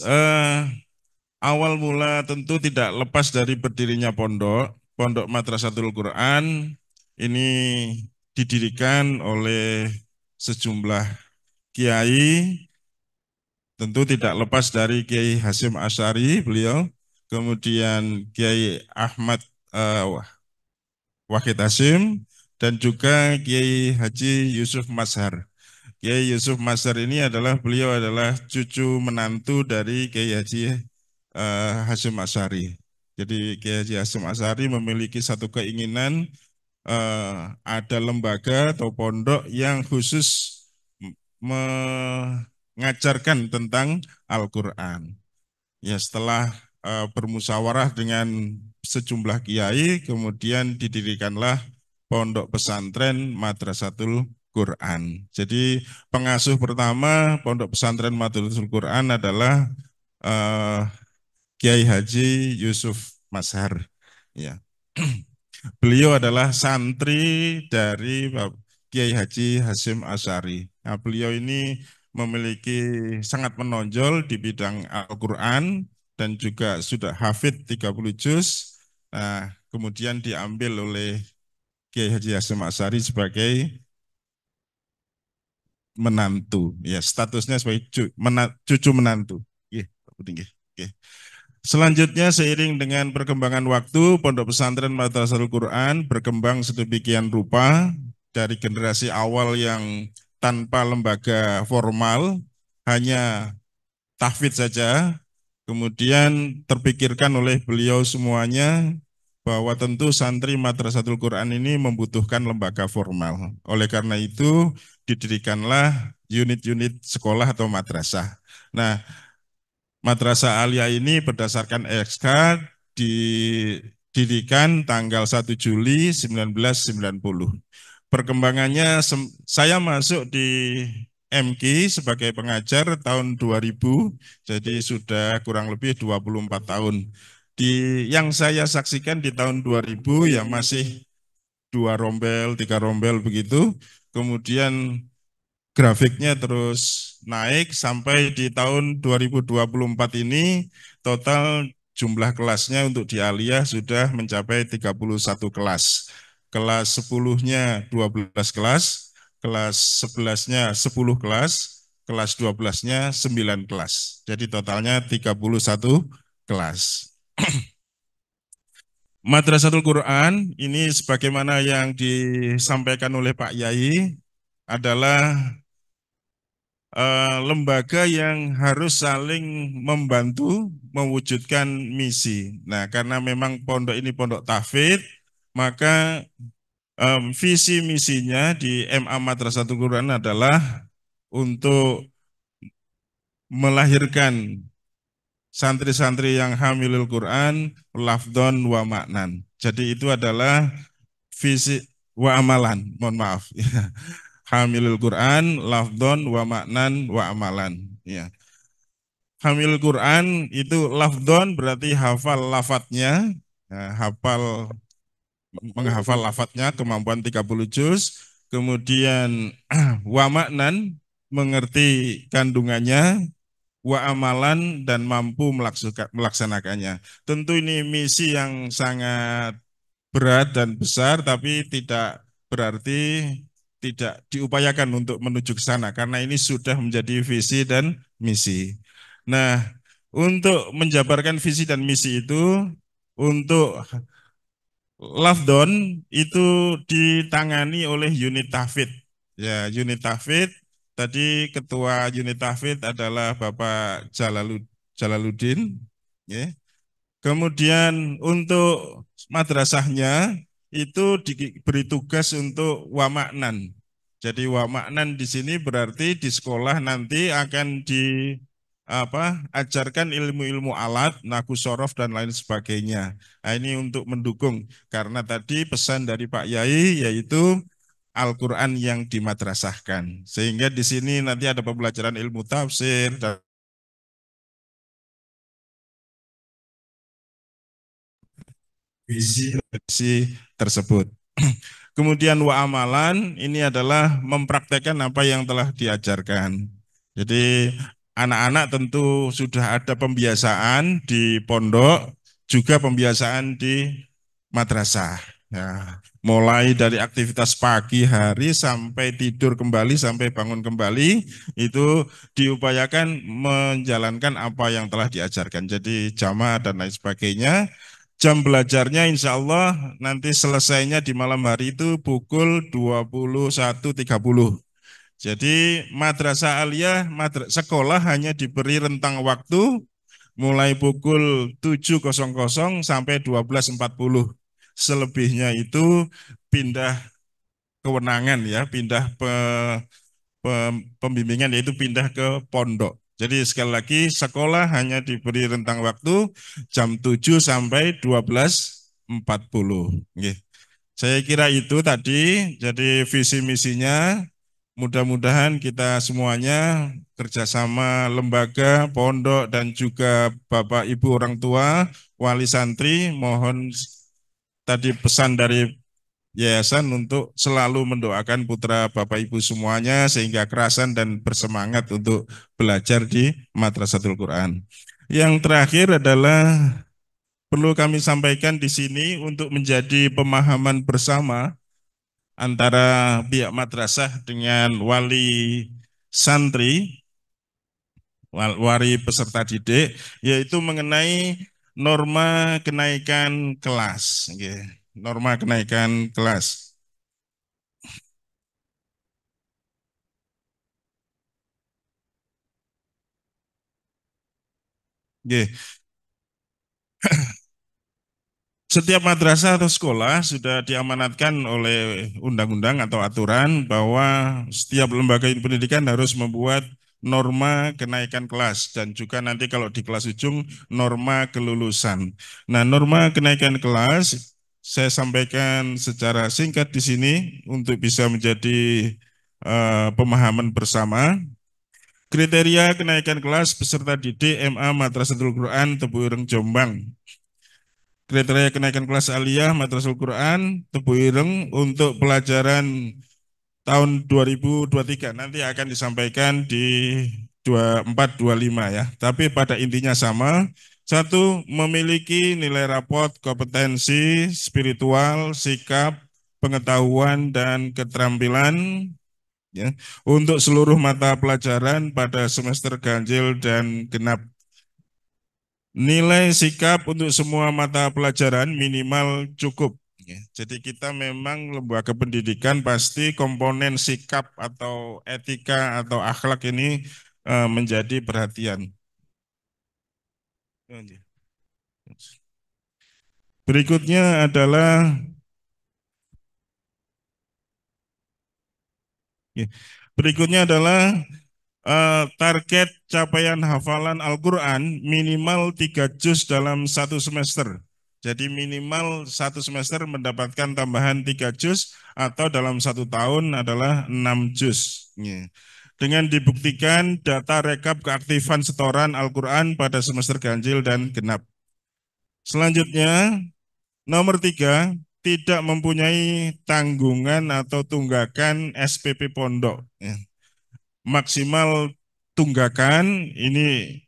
awal mula tentu tidak lepas dari berdirinya Pondok Madrasatul Quran ini didirikan oleh sejumlah kiai, tentu tidak lepas dari Kiai Hasyim Asy'ari beliau, kemudian Kiai Ahmad Wahid Hasyim, dan juga Kiai Haji Yusuf Mazhar. Kiai Yusuf Mazhar ini beliau adalah cucu menantu dari Kiai Haji Hasyim Asy'ari. Jadi Kiai Haji Hasyim Asy'ari memiliki satu keinginan ada lembaga atau pondok yang khusus mengajarkan tentang Al-Quran. Ya, setelah bermusyawarah dengan sejumlah kiai, kemudian didirikanlah Pondok Pesantren Madrasatul Quran. Jadi pengasuh pertama Pondok Pesantren Madrasatul Quran adalah Kiai Haji Yusuf Mazhar. Ya. Beliau adalah santri dari Kiai Haji Hasyim Asy'ari. Nah, beliau ini memiliki sangat menonjol di bidang Al-Quran dan juga sudah hafid 30 juz. Nah, kemudian diambil oleh Kiai Haji Hasyim Asy'ari sebagai menantu. Ya, statusnya sebagai cucu menantu. Selanjutnya, seiring dengan perkembangan waktu, Pondok Pesantren Madrasatul Quran berkembang sedemikian rupa dari generasi awal yang tanpa lembaga formal, hanya tahfidz saja, kemudian terpikirkan oleh beliau semuanya bahwa tentu santri Madrasatul Quran ini membutuhkan lembaga formal. Oleh karena itu, didirikanlah unit-unit sekolah atau madrasah. Nah, Madrasah Aliyah ini berdasarkan SK didirikan tanggal 1 Juli 1990. Perkembangannya, saya masuk di MQ sebagai pengajar tahun 2000, jadi sudah kurang lebih 24 tahun. Yang saya saksikan di tahun 2000 ya masih 2 rombel, 3 rombel begitu, kemudian grafiknya terus naik sampai di tahun 2024 ini total jumlah kelasnya untuk di Aliyah sudah mencapai 31 kelas. Kelas 10-nya 12 kelas, kelas 11-nya 10 kelas, kelas 12-nya 9 kelas. Jadi totalnya 31 kelas. Madrasatul Quran ini sebagaimana yang disampaikan oleh Pak Yai adalah lembaga yang harus saling membantu mewujudkan misi. Nah, karena memang pondok ini pondok tahfidz, maka visi misinya di MA Madrasatul Quran adalah untuk melahirkan santri-santri yang hamilul Quran, lafdon wa maknan. Jadi itu adalah visi wa amalan, mohon maaf. Hamilul Quran, lafdon wa maknan wa amalan. Ya. Hamilul Quran itu lafdon berarti hafal lafadznya, menghafal lafadznya kemampuan 30 juz, kemudian wa maknan mengerti kandungannya, wa amalan dan mampu melaksanakannya. Tentu ini misi yang sangat berat dan besar, tapi tidak berarti tidak diupayakan untuk menuju ke sana, karena ini sudah menjadi visi dan misi. Nah, untuk menjabarkan visi dan misi itu, untuk Lafdon itu ditangani oleh unit tahfidz. Ya, unit tahfidz. Tadi ketua unit tahfidz adalah Bapak Jalaluddin. Ya. Kemudian untuk madrasahnya itu diberi tugas untuk wamaknan. Jadi wamaknan di sini berarti di sekolah nanti akan ajarkan ilmu-ilmu alat, naku sorof dan lain sebagainya. Nah, ini untuk mendukung, karena tadi pesan dari Pak Yai yaitu Al-Quran yang dimadrasahkan. Sehingga di sini nanti ada pembelajaran ilmu tafsir dan visi tersebut. Kemudian wa amalan ini adalah mempraktekkan apa yang telah diajarkan. Jadi anak-anak tentu sudah ada pembiasaan di pondok, juga pembiasaan di madrasah. Ya, mulai dari aktivitas pagi hari sampai tidur kembali, sampai bangun kembali, itu diupayakan menjalankan apa yang telah diajarkan. Jadi jamaah dan lain sebagainya. Jam belajarnya insya Allah nanti selesainya di malam hari itu pukul 21.30. Jadi madrasah aliyah, sekolah hanya diberi rentang waktu mulai pukul 7.00 sampai 12.40. Selebihnya itu pindah kewenangan ya, pindah pembimbingan, yaitu pindah ke pondok. Jadi sekali lagi sekolah hanya diberi rentang waktu jam 7 sampai 12.40. Saya kira itu tadi, jadi visi misinya. Mudah-mudahan kita semuanya kerjasama lembaga, pondok, dan juga Bapak Ibu orang tua, wali santri, mohon tadi pesan dari yayasan untuk selalu mendoakan putra Bapak Ibu semuanya sehingga kerasan dan bersemangat untuk belajar di Madrasatul Quran. Yang terakhir adalah perlu kami sampaikan di sini untuk menjadi pemahaman bersama antara pihak madrasah dengan wali santri, wali peserta didik, yaitu mengenai norma kenaikan kelas. Norma kenaikan kelas. Setiap madrasah atau sekolah sudah diamanatkan oleh undang-undang atau aturan bahwa setiap lembaga pendidikan harus membuat norma kenaikan kelas dan juga nanti kalau di kelas ujung norma kelulusan. Nah, norma kenaikan kelas saya sampaikan secara singkat di sini untuk bisa menjadi pemahaman bersama. Kriteria kenaikan kelas peserta didik MA Madrasatul Quran Tebu Ireng Jombang. Kriteria kenaikan kelas aliyah Madrasatul Quran Tebu Ireng untuk pelajaran tahun 2023 nanti akan disampaikan di 24-25 ya. Tapi pada intinya sama. Satu, memiliki nilai rapot kompetensi spiritual, sikap, pengetahuan dan keterampilan ya untuk seluruh mata pelajaran pada semester ganjil dan genap. Nilai sikap untuk semua mata pelajaran minimal cukup Ya, jadi kita memang lembaga pendidikan pasti komponen sikap atau etika atau akhlak ini menjadi perhatian. Berikutnya adalah target capaian hafalan Al-Quran minimal 3 juz dalam 1 semester. Jadi minimal 1 semester mendapatkan tambahan 3 juz atau dalam 1 tahun adalah 6 juz. Dengan dibuktikan data rekap keaktifan setoran Al-Quran pada semester ganjil dan genap. Selanjutnya, nomor 3, tidak mempunyai tanggungan atau tunggakan SPP pondok. Maksimal tunggakan ini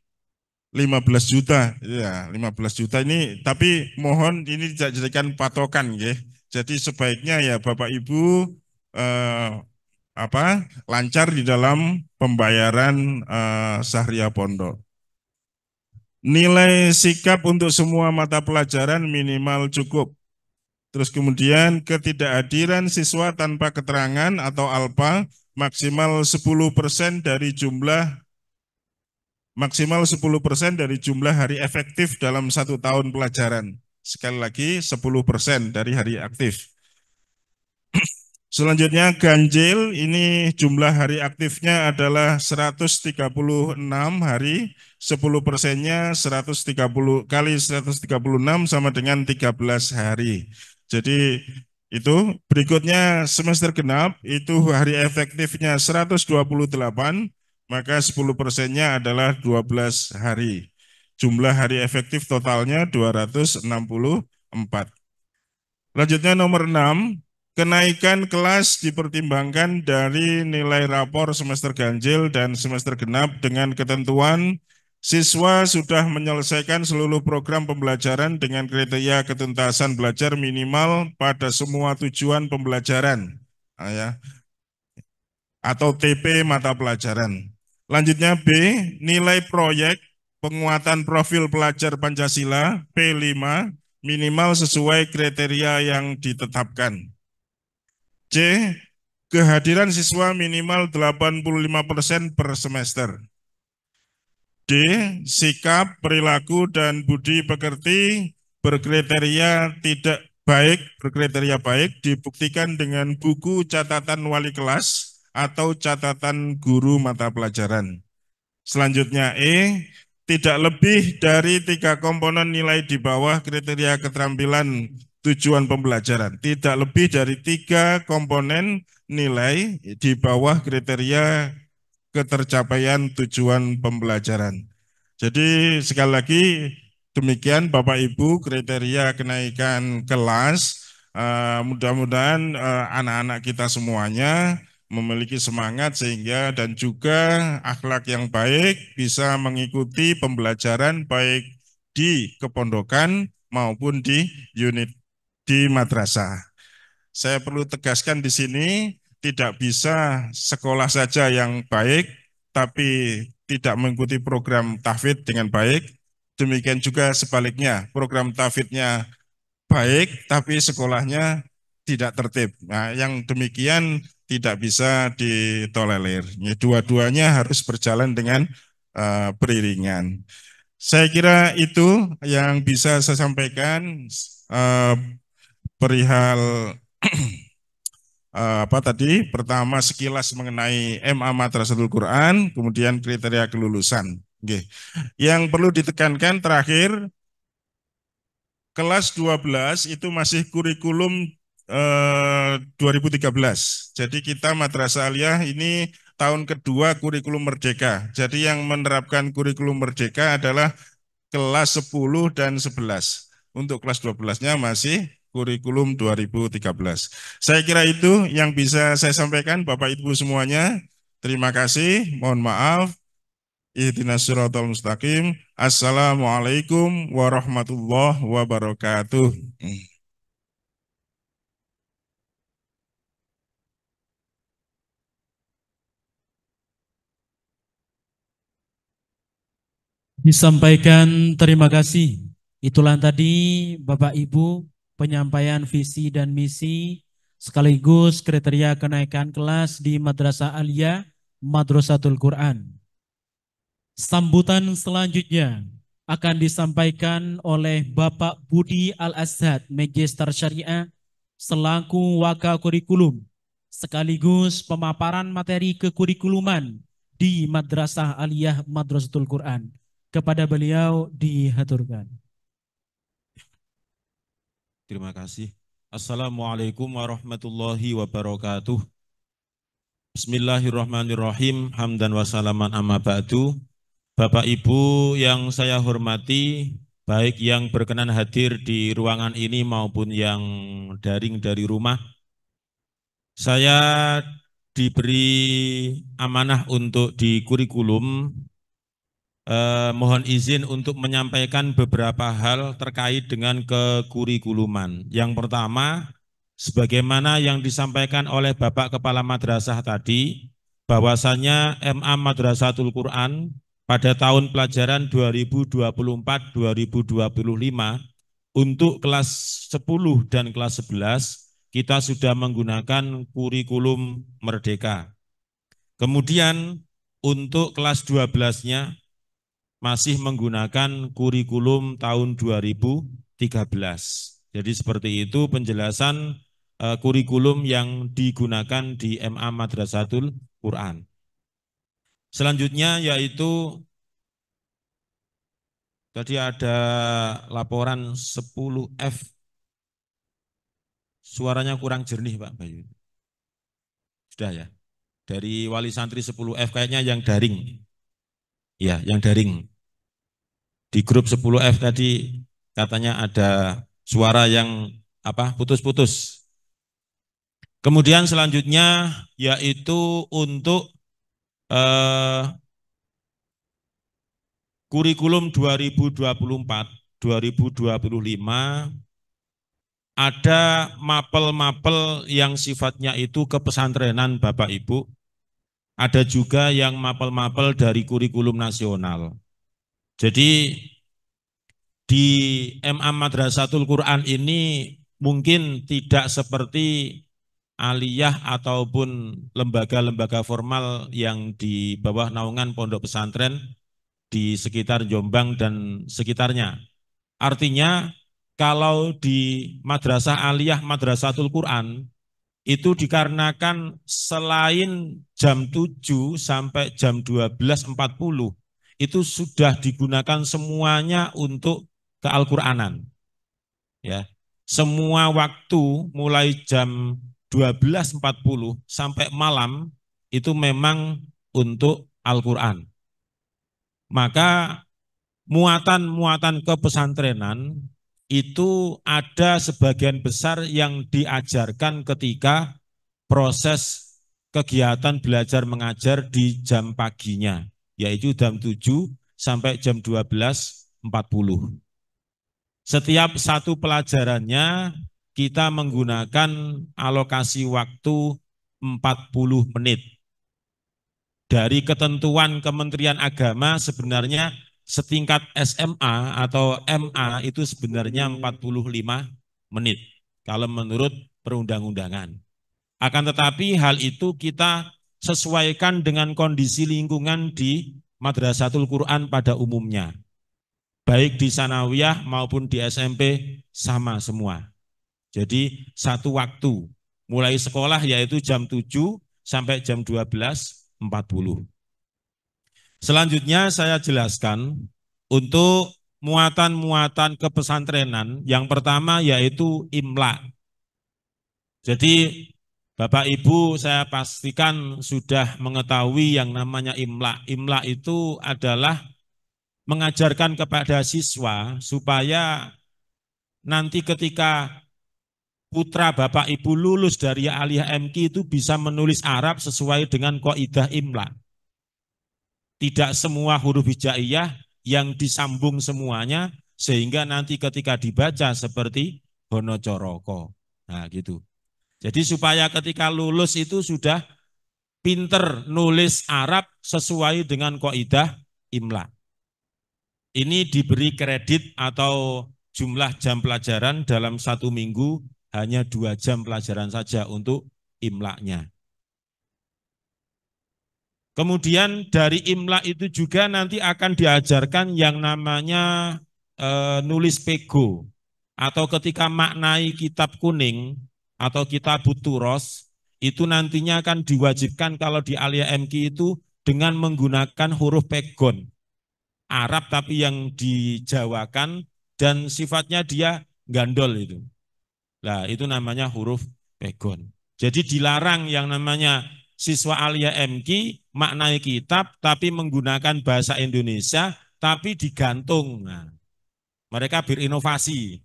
15 juta. Ya, 15 juta ini, tapi mohon ini tidak dijadikan patokan ya. Jadi sebaiknya ya Bapak Ibu lancar di dalam pembayaran Syahriah pondok. Nilai sikap untuk semua mata pelajaran minimal cukup. Terus kemudian ketidakhadiran siswa tanpa keterangan atau ALPA maksimal 10% dari jumlah hari efektif dalam 1 tahun pelajaran. Sekali lagi 10% dari hari aktif. Selanjutnya ganjil, ini jumlah hari aktifnya adalah 136 hari, 10%-nya 130 kali 136 sama dengan 13 hari. Jadi itu berikutnya semester genap, itu hari efektifnya 128, maka 10%-nya adalah 12 hari. Jumlah hari efektif totalnya 264. Lanjutnya nomor 6, kenaikan kelas dipertimbangkan dari nilai rapor semester ganjil dan semester genap dengan ketentuan siswa sudah menyelesaikan seluruh program pembelajaran dengan kriteria ketuntasan belajar minimal pada semua tujuan pembelajaran atau TP mata pelajaran. Lanjutnya B, nilai proyek penguatan profil pelajar Pancasila P5 minimal sesuai kriteria yang ditetapkan. C, kehadiran siswa minimal 85% per semester. D, sikap, perilaku, dan budi pekerti berkriteria baik dibuktikan dengan buku catatan wali kelas atau catatan guru mata pelajaran. Selanjutnya E, tidak lebih dari 3 komponen nilai di bawah kriteria keterampilan tujuan pembelajaran. Tidak lebih dari 3 komponen nilai di bawah kriteria ketercapaian tujuan pembelajaran. Jadi sekali lagi demikian Bapak Ibu kriteria kenaikan kelas. Mudah-mudahan anak-anak kita semuanya memiliki semangat sehingga dan juga akhlak yang baik bisa mengikuti pembelajaran baik di kepondokan maupun di unit di madrasah. Saya perlu tegaskan di sini tidak bisa sekolah saja yang baik tapi tidak mengikuti program tahfidz dengan baik. Demikian juga sebaliknya, program tahfidznya baik tapi sekolahnya tidak tertib. Nah, yang demikian tidak bisa ditolerir. Dua-duanya harus berjalan dengan beriringan. Saya kira itu yang bisa saya sampaikan perihal pertama sekilas mengenai MA Madrasatul Quran, kemudian kriteria kelulusan. Yang perlu ditekankan terakhir, kelas 12 itu masih kurikulum 2013. Jadi kita Madrasah Aliyah ini tahun kedua kurikulum merdeka. Jadi yang menerapkan kurikulum merdeka adalah kelas 10 dan 11. Untuk kelas 12-nya masih kurikulum 2013. Saya kira itu yang bisa saya sampaikan Bapak Ibu semuanya. Terima kasih, mohon maaf. Ihdinas siratal mustaqim. Assalamualaikum warahmatullahi wabarakatuh. Disampaikan terima kasih. Itulah tadi Bapak Ibu penyampaian visi dan misi sekaligus kriteria kenaikan kelas di Madrasah Aliyah Madrasatul Quran. Sambutan selanjutnya akan disampaikan oleh Bapak Budi Al-Azhad, Magister Syariah, selaku Wakakurikulum, sekaligus pemaparan materi kekurikuluman di Madrasah Aliyah Madrasatul Quran. Kepada beliau dihaturkan. Terima kasih. Assalamualaikum warahmatullahi wabarakatuh. Bismillahirrahmanirrahim. Hamdan wa salaman amma ba'du. Bapak Ibu yang saya hormati, baik yang berkenan hadir di ruangan ini maupun yang daring dari rumah, saya diberi amanah untuk di kurikulum. Mohon izin untuk menyampaikan beberapa hal terkait dengan kekurikuluman. Yang pertama, sebagaimana yang disampaikan oleh Bapak Kepala Madrasah tadi, bahwasanya MA Madrasatul Quran pada tahun pelajaran 2024-2025 untuk kelas 10 dan kelas 11 kita sudah menggunakan kurikulum Merdeka. Kemudian untuk kelas 12-nya masih menggunakan kurikulum tahun 2013. Jadi seperti itu penjelasan kurikulum yang digunakan di MA Madrasatul Quran. Selanjutnya yaitu tadi ada laporan 10F. Suaranya kurang jernih Pak Bayu. Sudah ya? Dari wali santri 10F kayaknya yang daring. Ya, yang daring. Di grup 10F tadi katanya ada suara yang putus-putus. Kemudian selanjutnya yaitu untuk kurikulum 2024-2025 ada mapel-mapel yang sifatnya itu kepesantrenan Bapak Ibu. Ada juga yang mapel-mapel dari kurikulum nasional. Jadi di MA Madrasatul Quran ini mungkin tidak seperti aliyah ataupun lembaga-lembaga formal yang di bawah naungan pondok pesantren di sekitar Jombang dan sekitarnya. Artinya kalau di Madrasah Aliyah Madrasatul Quran itu dikarenakan selain jam 7 sampai jam 12.40 itu sudah digunakan semuanya untuk ke-Al-Qur'anan. Ya. Semua waktu mulai jam 12.40 sampai malam itu memang untuk Al-Qur'an. Maka muatan-muatan kepesantrenan itu ada sebagian besar yang diajarkan ketika proses kegiatan belajar mengajar di jam paginya, yaitu jam 7 sampai jam 12.40. Setiap satu pelajarannya kita menggunakan alokasi waktu 40 menit. Dari ketentuan Kementerian Agama sebenarnya setingkat SMA atau MA itu sebenarnya 45 menit kalau menurut perundang-undangan. Akan tetapi hal itu kita sesuaikan dengan kondisi lingkungan di Madrasatul Quran pada umumnya. Baik di Sanawiyah maupun di SMP sama semua. Jadi satu waktu mulai sekolah yaitu jam 7 sampai jam 12.40. Selanjutnya saya jelaskan untuk muatan-muatan kepesantrenan. Yang pertama yaitu imla. Jadi Bapak Ibu saya pastikan sudah mengetahui yang namanya imla. Imla itu adalah mengajarkan kepada siswa supaya nanti ketika putra Bapak Ibu lulus dari Aliyah MQ itu bisa menulis Arab sesuai dengan kaidah imla. Tidak semua huruf hijaiyah yang disambung semuanya sehingga nanti ketika dibaca seperti Hono Coroko. Nah gitu. Jadi supaya ketika lulus itu sudah pinter nulis Arab sesuai dengan kaidah imla. Ini diberi kredit atau jumlah jam pelajaran dalam 1 minggu hanya 2 jam pelajaran saja untuk imlaknya. Kemudian dari imlak itu juga nanti akan diajarkan yang namanya nulis pego, atau ketika maknai kitab kuning atau kitab Turos, itu nantinya akan diwajibkan kalau di Alia MQ itu dengan menggunakan huruf pegon. Arab tapi yang dijawakan dan sifatnya dia gandol itu. Nah, itu namanya huruf pegon. Jadi dilarang yang namanya siswa Alia MQ maknai kitab tapi menggunakan bahasa Indonesia tapi digantung. Nah, mereka berinovasi.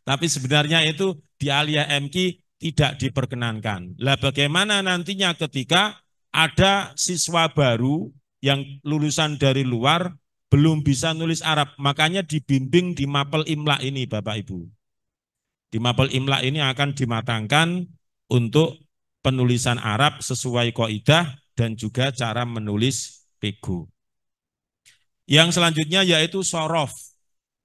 Tapi sebenarnya itu di Alia MQ tidak diperkenankan. Lah bagaimana nantinya ketika ada siswa baru yang lulusan dari luar belum bisa nulis Arab, makanya dibimbing di mapel imla ini Bapak Ibu. Di mapel imla ini akan dimatangkan untuk penulisan Arab sesuai kaidah dan juga cara menulis pego. Yang selanjutnya yaitu sorof.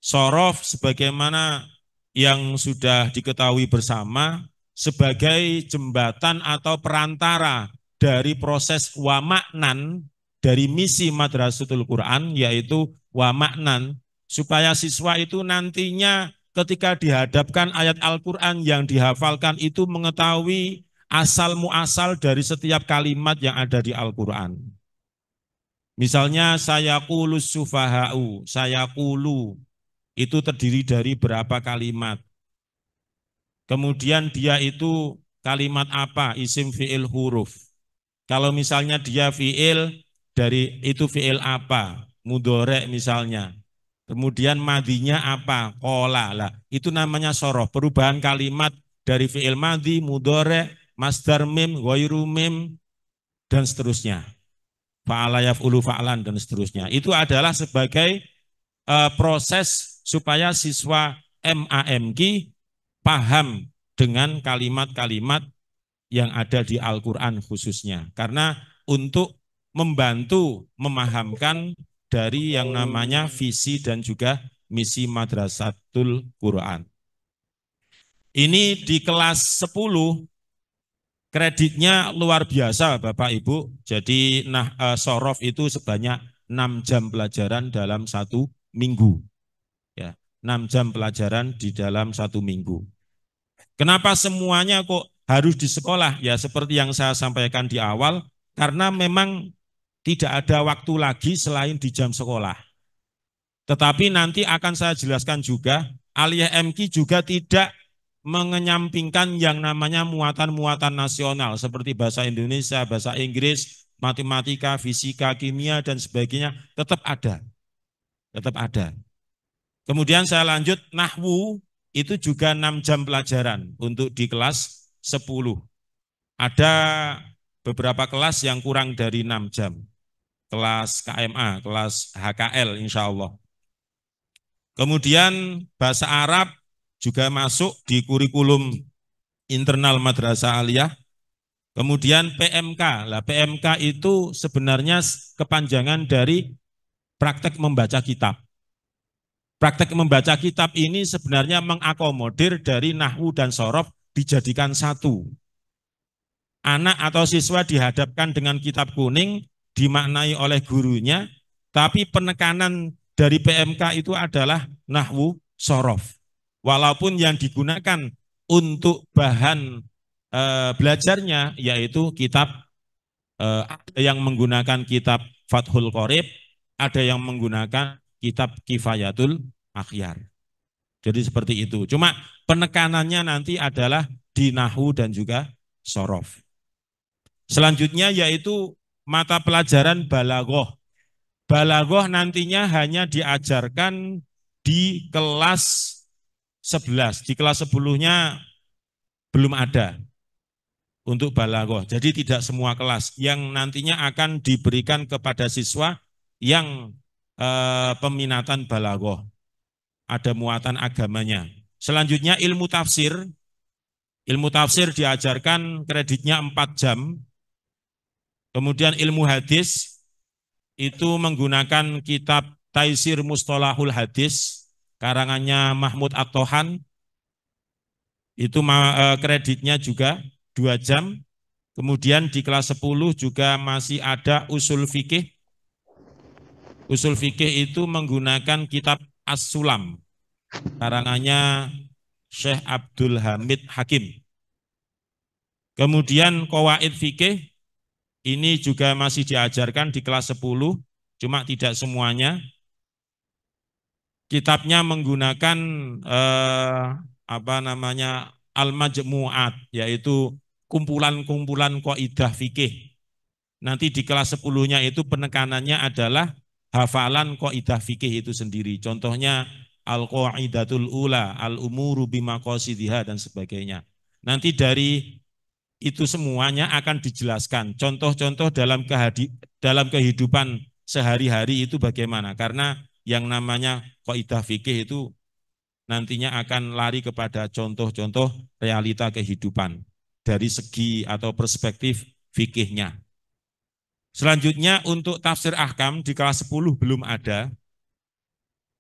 Sorof sebagaimana yang sudah diketahui bersama sebagai jembatan atau perantara dari proses wamaknan dari misi Madrasatul Quran, yaitu wamaknan, supaya siswa itu nantinya ketika dihadapkan ayat Al-Quran yang dihafalkan itu mengetahui asal muasal dari setiap kalimat yang ada di Al-Quran. Misalnya sayaqulu sufaha'u, sayaqulu itu terdiri dari berapa kalimat. Kemudian dia itu kalimat apa? Isim fi'il huruf. Kalau misalnya dia fi'il, dari itu fi'il apa? Mudhari' misalnya. Kemudian madinya apa? Qola. Lah, itu namanya sorof. Perubahan kalimat dari fi'il madi, mudhari', masdar mim, ghairu mim, dan seterusnya. Fa'ala yaf'ulu fa'lan dan seterusnya. Itu adalah sebagai proses supaya siswa MAMQ paham dengan kalimat-kalimat yang ada di Al-Quran khususnya. Karena untuk membantu memahamkan dari yang namanya visi dan juga misi Madrasatul Quran. Ini di kelas 10 kreditnya luar biasa Bapak Ibu. Jadi sorof itu sebanyak 6 jam pelajaran dalam 1 minggu. Ya, 6 jam pelajaran di dalam 1 minggu. Kenapa semuanya kok harus di sekolah? Ya seperti yang saya sampaikan di awal, karena memang tidak ada waktu lagi selain di jam sekolah. Tetapi nanti akan saya jelaskan juga, Alia MQ juga tidak mengenyampingkan yang namanya muatan-muatan nasional seperti bahasa Indonesia, bahasa Inggris, matematika, fisika, kimia, dan sebagainya, tetap ada. Tetap ada. Kemudian saya lanjut, nahwu itu juga 6 jam pelajaran untuk di kelas 10. Ada beberapa kelas yang kurang dari 6 jam. Kelas KMA, kelas HKL insya Allah. Kemudian bahasa Arab juga masuk di kurikulum internal Madrasah Aliyah. Kemudian PMK. Lah PMK itu sebenarnya kepanjangan dari praktek membaca kitab. Praktek membaca kitab ini sebenarnya mengakomodir dari nahwu dan sorof dijadikan satu. Anak atau siswa dihadapkan dengan kitab kuning, dimaknai oleh gurunya, tapi penekanan dari PMK itu adalah nahwu sorof. Walaupun yang digunakan untuk bahan belajarnya yaitu kitab, ada yang menggunakan kitab Fathul Qorib, ada yang menggunakan kitab Kifayatul Akhyar. Jadi seperti itu. Cuma penekanannya nanti adalah di nahwu dan juga sorof. Selanjutnya yaitu mata pelajaran balaghah. Balaghah nantinya hanya diajarkan di kelas 11. Di kelas 10-nya belum ada untuk balaghah. Jadi tidak semua kelas yang nantinya akan diberikan kepada siswa yang peminatan balaghah. Ada muatan agamanya. Selanjutnya ilmu tafsir. Ilmu tafsir diajarkan kreditnya 4 jam. Kemudian ilmu hadis itu menggunakan kitab Taisir Mustalahul Hadis karangannya Mahmud At-Tohan, itu kreditnya juga 2 jam. Kemudian di kelas 10 juga masih ada usul fikih. Usul fikih itu menggunakan kitab As-Sulam, karangannya Syekh Abdul Hamid Hakim. Kemudian qawaid fikih ini juga masih diajarkan di kelas 10, cuma tidak semuanya. Kitabnya menggunakan Al-Majmu'at, yaitu kumpulan-kumpulan kaidah fikih. Nanti di kelas 10-nya itu penekanannya adalah hafalan kaidah fikih itu sendiri. Contohnya Al-Qaidatul Ula, Al-Umuru Bimaqasidiha dan sebagainya. Nanti dari itu semuanya akan dijelaskan. Contoh-contoh dalam kehidupan sehari-hari itu bagaimana? Karena yang namanya kaidah fikih itu nantinya akan lari kepada contoh-contoh realita kehidupan dari segi atau perspektif fikihnya. Selanjutnya untuk tafsir ahkam di kelas 10 belum ada.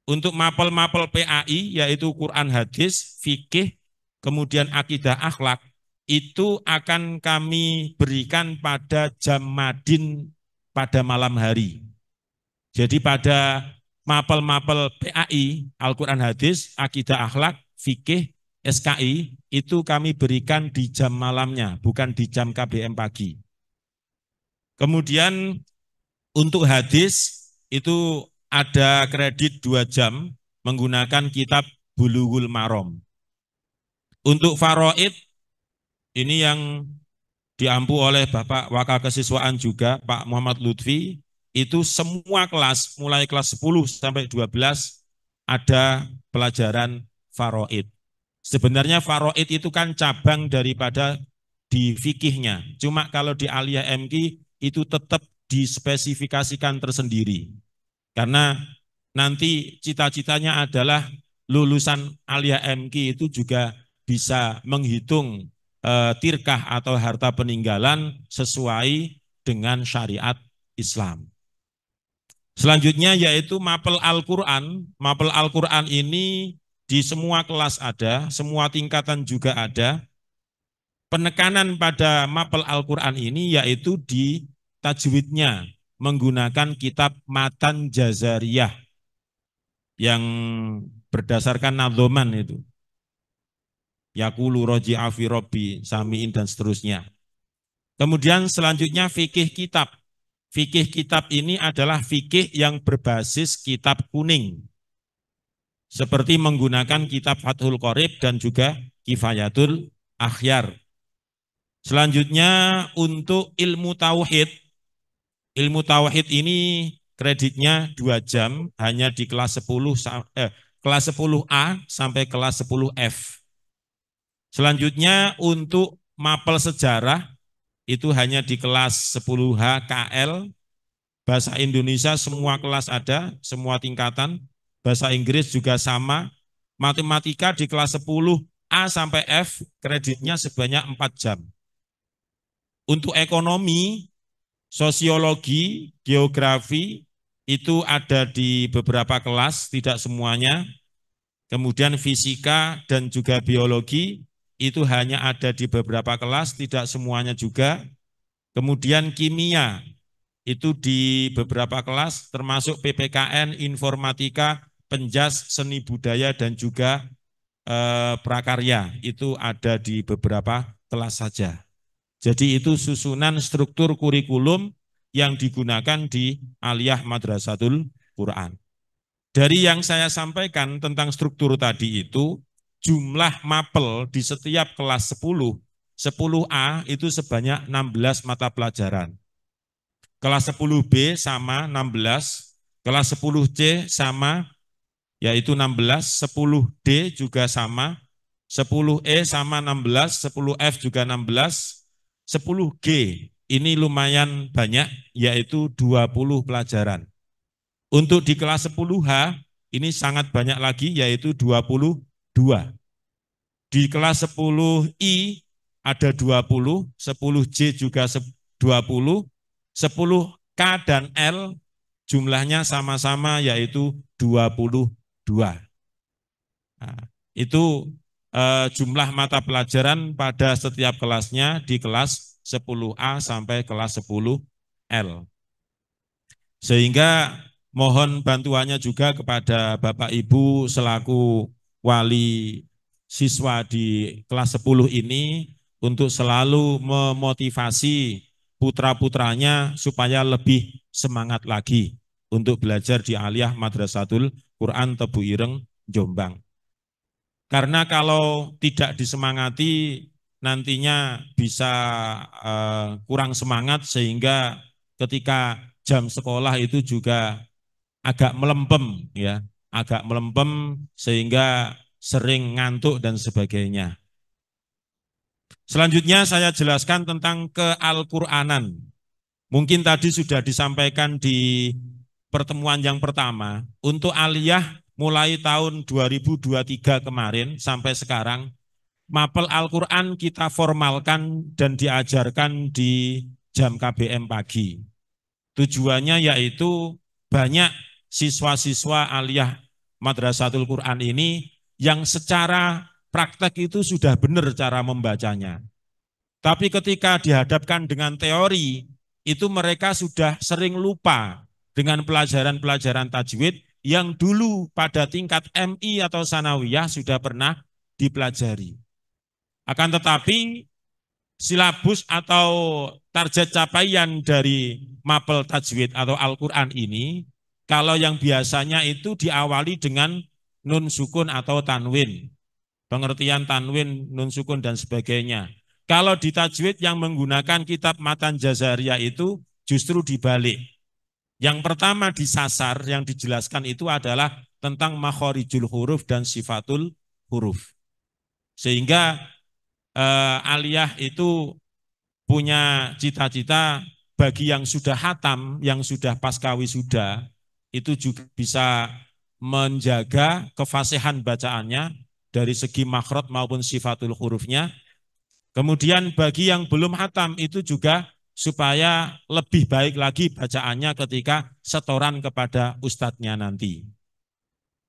Untuk mapel-mapel PAI yaitu Quran hadis, fikih, kemudian akidah akhlak, itu akan kami berikan pada jam madin pada malam hari. Jadi pada mapel-mapel PAI, Al-Quran hadis, akidah akhlak, fikih, SKI, itu kami berikan di jam malamnya, bukan di jam KBM pagi. Kemudian untuk hadis, itu ada kredit 2 jam menggunakan kitab Bulughul Maram. Untuk faraid, ini yang diampu oleh Bapak Wakil Kesiswaan juga, Pak Muhammad Lutfi, itu semua kelas, mulai kelas 10 sampai 12, ada pelajaran faraid. Sebenarnya faraid itu kan cabang daripada di fikihnya. Cuma kalau di Aliyah MQ itu tetap dispesifikasikan tersendiri. Karena nanti cita-citanya adalah lulusan Aliyah MQ itu juga bisa menghitung tirkah atau harta peninggalan sesuai dengan syariat Islam. Selanjutnya yaitu mapel Al-Quran. Mapel Al-Quran ini di semua kelas ada, semua tingkatan juga ada. Penekanan pada mapel Al-Quran ini yaitu di tajwidnya menggunakan kitab Matan Jazariyah yang berdasarkan nadzoman itu. Yaqulu roji'a fi robbi, sami'in dan seterusnya. Kemudian selanjutnya fikih kitab. Fikih kitab ini adalah fikih yang berbasis kitab kuning. Seperti menggunakan kitab Fathul Qorib dan juga Kifayatul Akhyar. Selanjutnya untuk ilmu tauhid. Ilmu tauhid ini kreditnya 2 jam hanya di kelas 10A sampai kelas 10F. Selanjutnya untuk mapel sejarah itu hanya di kelas 10H KL. Bahasa Indonesia semua kelas ada, semua tingkatan. Bahasa Inggris juga sama. Matematika di kelas 10A sampai F kreditnya sebanyak 4 jam. Untuk ekonomi, sosiologi, geografi itu ada di beberapa kelas, tidak semuanya. Kemudian fisika dan juga biologi itu hanya ada di beberapa kelas, tidak semuanya juga. Kemudian kimia, itu di beberapa kelas, termasuk PPKN, informatika, penjas, seni budaya, dan juga prakarya, itu ada di beberapa kelas saja. Jadi itu susunan struktur kurikulum yang digunakan di Aliyah Madrasatul Quran. Dari yang saya sampaikan tentang struktur tadi itu, jumlah mapel di setiap kelas 10A itu sebanyak 16 mata pelajaran. Kelas 10B sama 16, kelas 10C sama yaitu 16, 10D juga sama, 10E sama 16, 10F juga 16, 10G ini lumayan banyak yaitu 20 pelajaran. Untuk di kelas 10H ini sangat banyak lagi yaitu 22. Di kelas 10I ada 20, 10J juga 20, 10K dan L jumlahnya sama-sama yaitu 22. Nah, itu jumlah mata pelajaran pada setiap kelasnya di kelas 10A sampai kelas 10L. Sehingga mohon bantuannya juga kepada Bapak Ibu selaku wali siswa di kelas 10 ini untuk selalu memotivasi putra-putranya supaya lebih semangat lagi untuk belajar di Aliyah Madrasatul Quran Tebu Ireng, Jombang. Karena kalau tidak disemangati nantinya bisa kurang semangat sehingga ketika jam sekolah itu juga agak melempem ya, agak melempem sehingga sering ngantuk dan sebagainya. Selanjutnya saya jelaskan tentang keal-Qur'anan. Mungkin tadi sudah disampaikan di pertemuan yang pertama, untuk Aliyah mulai tahun 2023 kemarin sampai sekarang, mapel Al-Quran kita formalkan dan diajarkan di jam KBM pagi. Tujuannya yaitu banyak siswa-siswa Aliyah Madrasatul Quran ini yang secara praktek itu sudah benar cara membacanya. Tapi ketika dihadapkan dengan teori, itu mereka sudah sering lupa dengan pelajaran-pelajaran tajwid yang dulu pada tingkat MI atau sanawiyah sudah pernah dipelajari. Akan tetapi silabus atau target capaian dari mapel tajwid atau Al-Quran ini, kalau yang biasanya itu diawali dengan nun sukun atau tanwin, pengertian tanwin, nun sukun dan sebagainya. Kalau di tajwid yang menggunakan kitab Matan Jazariyah itu justru dibalik. Yang pertama disasar yang dijelaskan itu adalah tentang makhorijul huruf dan sifatul huruf. Sehingga Aliyah itu punya cita-cita bagi yang sudah hatam, yang sudah pasca wisuda, itu juga bisa menjaga kefasihan bacaannya dari segi makhraj maupun sifatul hurufnya. Kemudian bagi yang belum hatam itu juga supaya lebih baik lagi bacaannya ketika setoran kepada ustadznya nanti.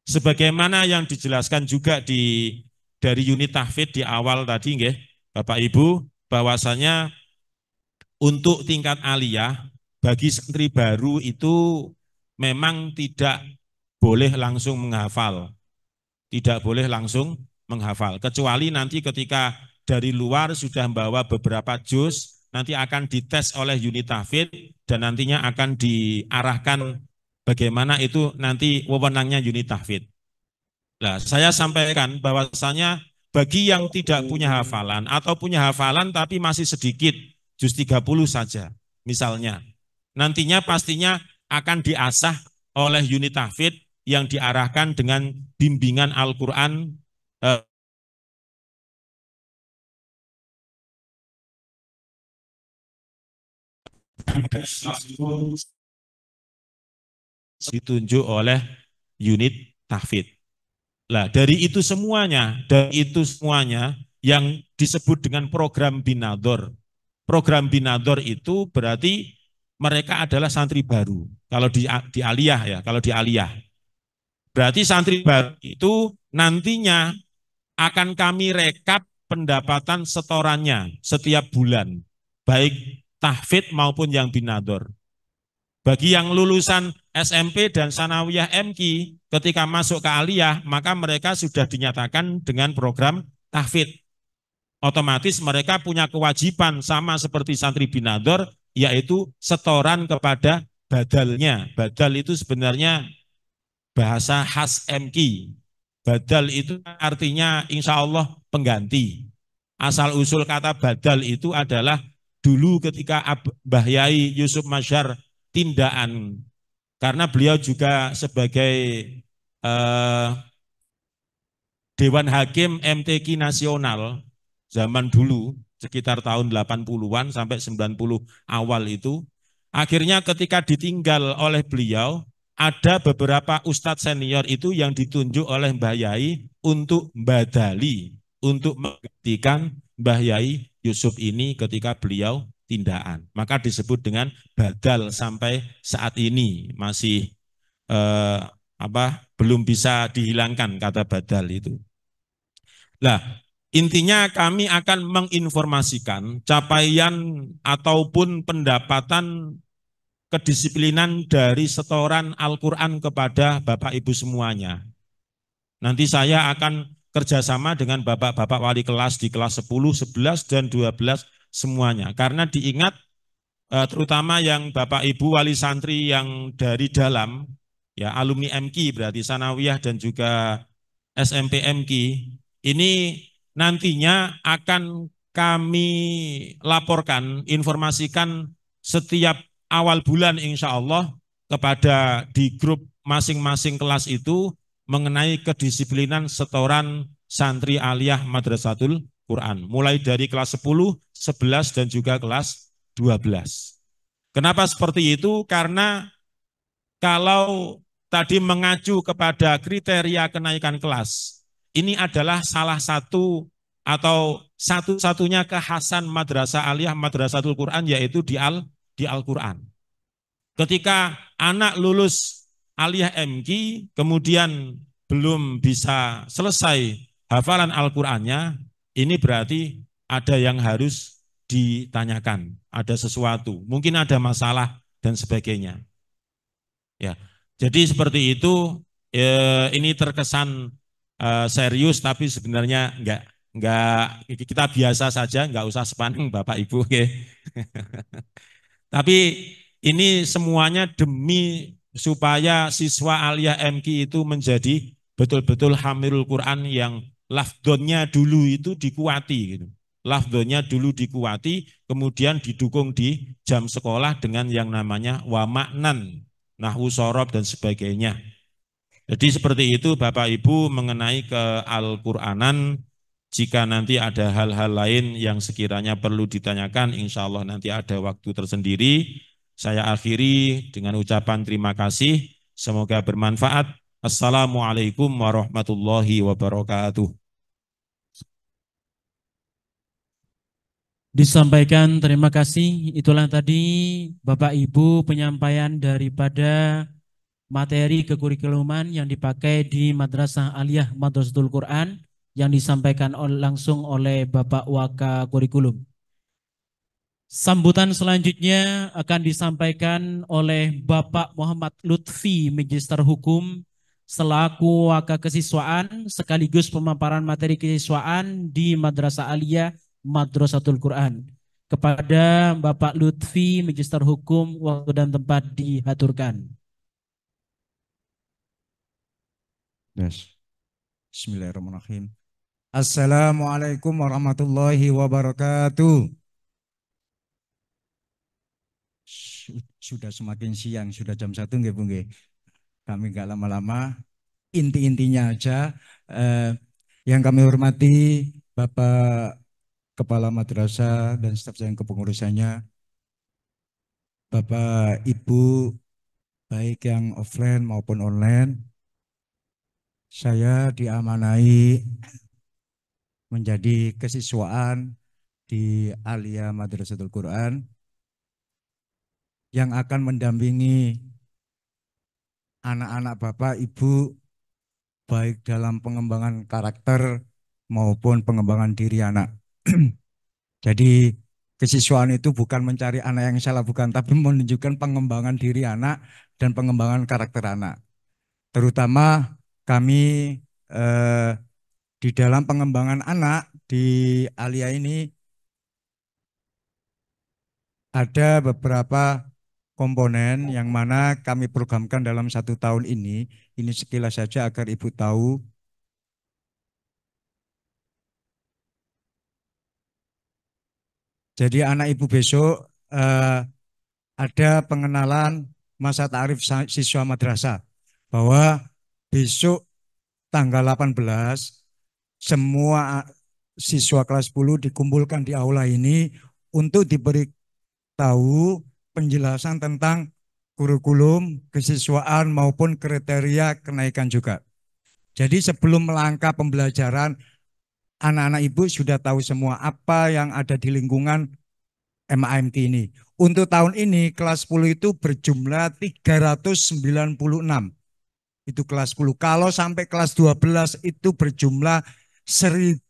Sebagaimana yang dijelaskan juga dari unit tahfidz di awal tadi, nggih, Bapak Ibu, bahwasanya untuk tingkat aliyah bagi santri baru itu memang tidak boleh langsung menghafal. Tidak boleh langsung menghafal, kecuali nanti ketika dari luar sudah membawa beberapa juz, nanti akan dites oleh unit tahfidz dan nantinya akan diarahkan bagaimana itu nanti wewenangnya unit tahfidz. Nah, saya sampaikan bahwasanya bagi yang tidak punya hafalan atau punya hafalan tapi masih sedikit, juz 30 saja misalnya, nantinya pastinya akan diasah oleh unit tahfidz yang diarahkan dengan bimbingan Al-Quran ditunjuk oleh unit tahfidz. Nah, dari itu semuanya yang disebut dengan program binador. Program binador itu berarti mereka adalah santri baru. Kalau di aliyah ya, kalau di aliyah. Berarti santri baru itu nantinya akan kami rekap pendapatan setorannya setiap bulan, baik tahfidz maupun yang binador. Bagi yang lulusan SMP dan sanawiyah MQ ketika masuk ke aliyah, maka mereka sudah dinyatakan dengan program tahfidz. Otomatis mereka punya kewajiban sama seperti santri binador, yaitu setoran kepada badalnya. Badal itu sebenarnya bahasa khas MQ. Badal itu artinya insya Allah pengganti. Asal usul kata badal itu adalah dulu ketika Mbah Yai Yusuf Masyar Tindaan, karena beliau juga sebagai Dewan Hakim MTQ Nasional zaman dulu sekitar tahun 80-an sampai 90 awal itu, akhirnya ketika ditinggal oleh beliau, ada beberapa ustadz senior itu yang ditunjuk oleh Mbah Yai untuk badali, untuk menggantikan Mbah Yai Yusuf ini ketika beliau tindaan. Maka disebut dengan badal sampai saat ini masih belum bisa dihilangkan kata badal itu. Nah, intinya kami akan menginformasikan capaian ataupun pendapatan kedisiplinan dari setoran Al-Quran kepada Bapak Ibu semuanya. Nanti saya akan kerjasama dengan Bapak-Bapak wali kelas di kelas 10, 11, dan 12 semuanya. Karena diingat terutama yang Bapak Ibu wali santri yang dari dalam, ya alumni MQ berarti Sanawiyah dan juga SMP MQ, ini nantinya akan kami laporkan, informasikan setiap awal bulan insya Allah kepada di grup masing-masing kelas itu mengenai kedisiplinan setoran santri aliyah Madrasatul Quran. Mulai dari kelas 10, 11, dan juga kelas 12. Kenapa seperti itu? Karena kalau tadi mengacu kepada kriteria kenaikan kelas, ini adalah salah satu atau satu-satunya kekhasan Madrasah Aliyah Madrasatul Quran, yaitu di Al-Quran. Ketika anak lulus Aliyah MQ, kemudian belum bisa selesai hafalan Al-Qurannya, ini berarti ada yang harus ditanyakan, ada sesuatu, mungkin ada masalah dan sebagainya. Ya, jadi seperti itu. Ini terkesan serius, tapi sebenarnya enggak, kita biasa saja, enggak usah sepaneng Bapak Ibu. Okay. Tapi ini semuanya demi supaya siswa aliyah MQ itu menjadi betul-betul hamilul Quran yang lafdonnya dulu itu dikuati gitu. Lafdonnya dulu dikuati, kemudian didukung di jam sekolah dengan yang namanya wa maknan, nahwu sorob dan sebagainya. Jadi seperti itu Bapak Ibu mengenai ke Al-Quranan. Jika nanti ada hal-hal lain yang sekiranya perlu ditanyakan, insya Allah nanti ada waktu tersendiri. Saya akhiri dengan ucapan terima kasih. Semoga bermanfaat. Assalamualaikum warahmatullahi wabarakatuh. Disampaikan terima kasih. Itulah tadi Bapak Ibu penyampaian daripada materi kekurikuluman yang dipakai di Madrasah Aliyah Madrasatul Quran yang disampaikan langsung oleh Bapak Waka Kurikulum. Sambutan selanjutnya akan disampaikan oleh Bapak Muhammad Lutfi, Magister Hukum, selaku Waka Kesiswaan sekaligus pemaparan materi kesiswaan di Madrasah Aliyah Madrasatul Quran. Kepada Bapak Lutfi, Magister Hukum, waktu dan tempat diaturkan. Yes. Bismillahirrahmanirrahim. Assalamualaikum warahmatullahi wabarakatuh. Sudah semakin siang, sudah jam 1 nggih Bu nggih. Kami nggak lama-lama, inti-intinya aja. Yang kami hormati Bapak Kepala Madrasah dan staf yang kepengurusannya, Bapak Ibu baik yang offline maupun online. Saya diamanai menjadi kesiswaan di Aliyah Madrasatul Quran yang akan mendampingi anak-anak Bapak Ibu baik dalam pengembangan karakter maupun pengembangan diri anak. Jadi kesiswaan itu bukan mencari anak yang salah, bukan, tapi menunjukkan pengembangan diri anak dan pengembangan karakter anak. Terutama kami di dalam pengembangan anak di Aliyah ini ada beberapa komponen yang mana kami programkan dalam 1 tahun ini. Ini sekilas saja agar Ibu tahu. Jadi anak Ibu besok ada pengenalan masa ta'arif siswa madrasah, bahwa besok tanggal 18 semua siswa kelas 10 dikumpulkan di aula ini untuk diberi tahu penjelasan tentang kurikulum, kesiswaan maupun kriteria kenaikan juga. Jadi sebelum melangkah pembelajaran, anak-anak Ibu sudah tahu semua apa yang ada di lingkungan MAMT ini. Untuk tahun ini kelas 10 itu berjumlah 396. itu kelas 10. Kalau sampai kelas 12 itu berjumlah 1019.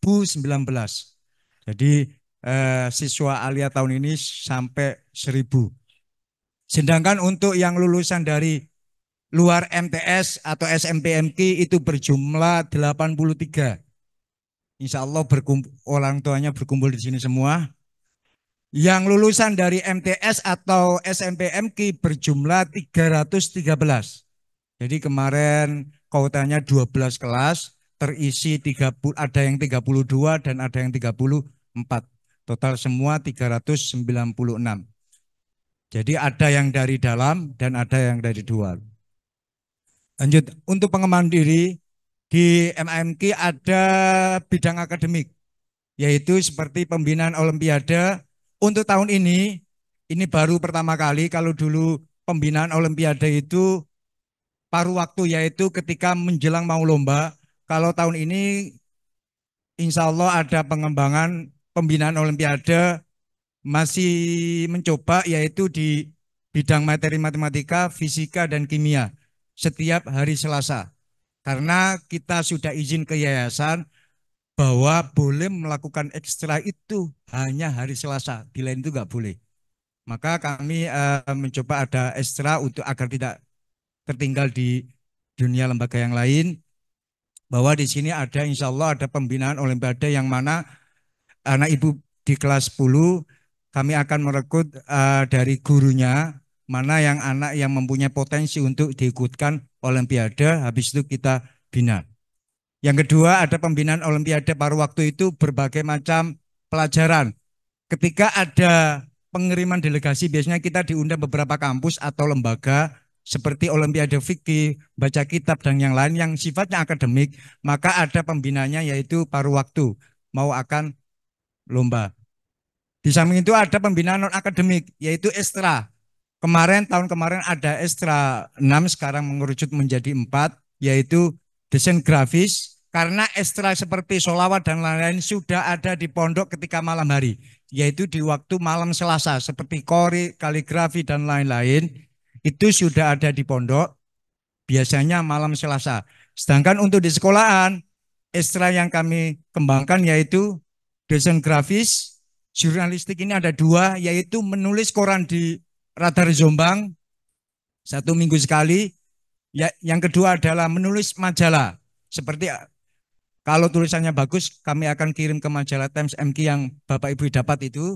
Jadi siswa alia tahun ini sampai 1000. Sedangkan untuk yang lulusan dari luar MTS atau SMPMK itu berjumlah 83. Insya Allah orang tuanya berkumpul di sini semua. Yang lulusan dari MTS atau SMPMK berjumlah 313. Jadi kemarin kuotanya 12 kelas, terisi 30, ada yang 32 dan ada yang 34. Total semua 396. Jadi ada yang dari dalam dan ada yang dari luar. Lanjut, untuk pengembangan diri di MAMK ada bidang akademik, yaitu seperti pembinaan olimpiade. Untuk tahun ini baru pertama kali. Kalau dulu pembinaan olimpiade itu paruh waktu, yaitu ketika menjelang mau lomba. Kalau tahun ini insya Allah ada pengembangan pembinaan olimpiade, masih mencoba, yaitu di bidang materi matematika, fisika, dan kimia setiap hari Selasa. Karena kita sudah izin ke yayasan bahwa boleh melakukan ekstra itu hanya hari Selasa, di lain itu nggak boleh. Maka kami mencoba ada ekstra untuk agar tidak tertinggal di dunia lembaga yang lain. Bahwa di sini ada insya Allah ada pembinaan olimpiade yang mana anak ibu di kelas 10 kami akan merekrut dari gurunya, mana yang anak yang mempunyai potensi untuk diikutkan olimpiade, habis itu kita bina. Yang kedua ada pembinaan olimpiade paruh waktu itu berbagai macam pelajaran. Ketika ada pengiriman delegasi, biasanya kita diundang beberapa kampus atau lembaga seperti olimpiade fikih, baca kitab, dan yang lain yang sifatnya akademik, maka ada pembinanya yaitu paruh waktu, mau akan lomba. Di samping itu ada pembinaan non akademik yaitu ekstra. Tahun kemarin ada ekstra 6, sekarang mengerucut menjadi 4, yaitu desain grafis. Karena ekstra seperti sholawat dan lain-lain sudah ada di pondok ketika malam hari, yaitu di waktu malam Selasa, seperti qori, kaligrafi, dan lain-lain, itu sudah ada di pondok, biasanya malam Selasa. Sedangkan untuk di sekolahan, ekstra yang kami kembangkan yaitu desain grafis, jurnalistik ini ada 2, yaitu menulis koran di Radar Jombang 1 minggu sekali. Yang kedua adalah menulis majalah. Seperti kalau tulisannya bagus, kami akan kirim ke majalah Times MQ yang Bapak Ibu dapat itu,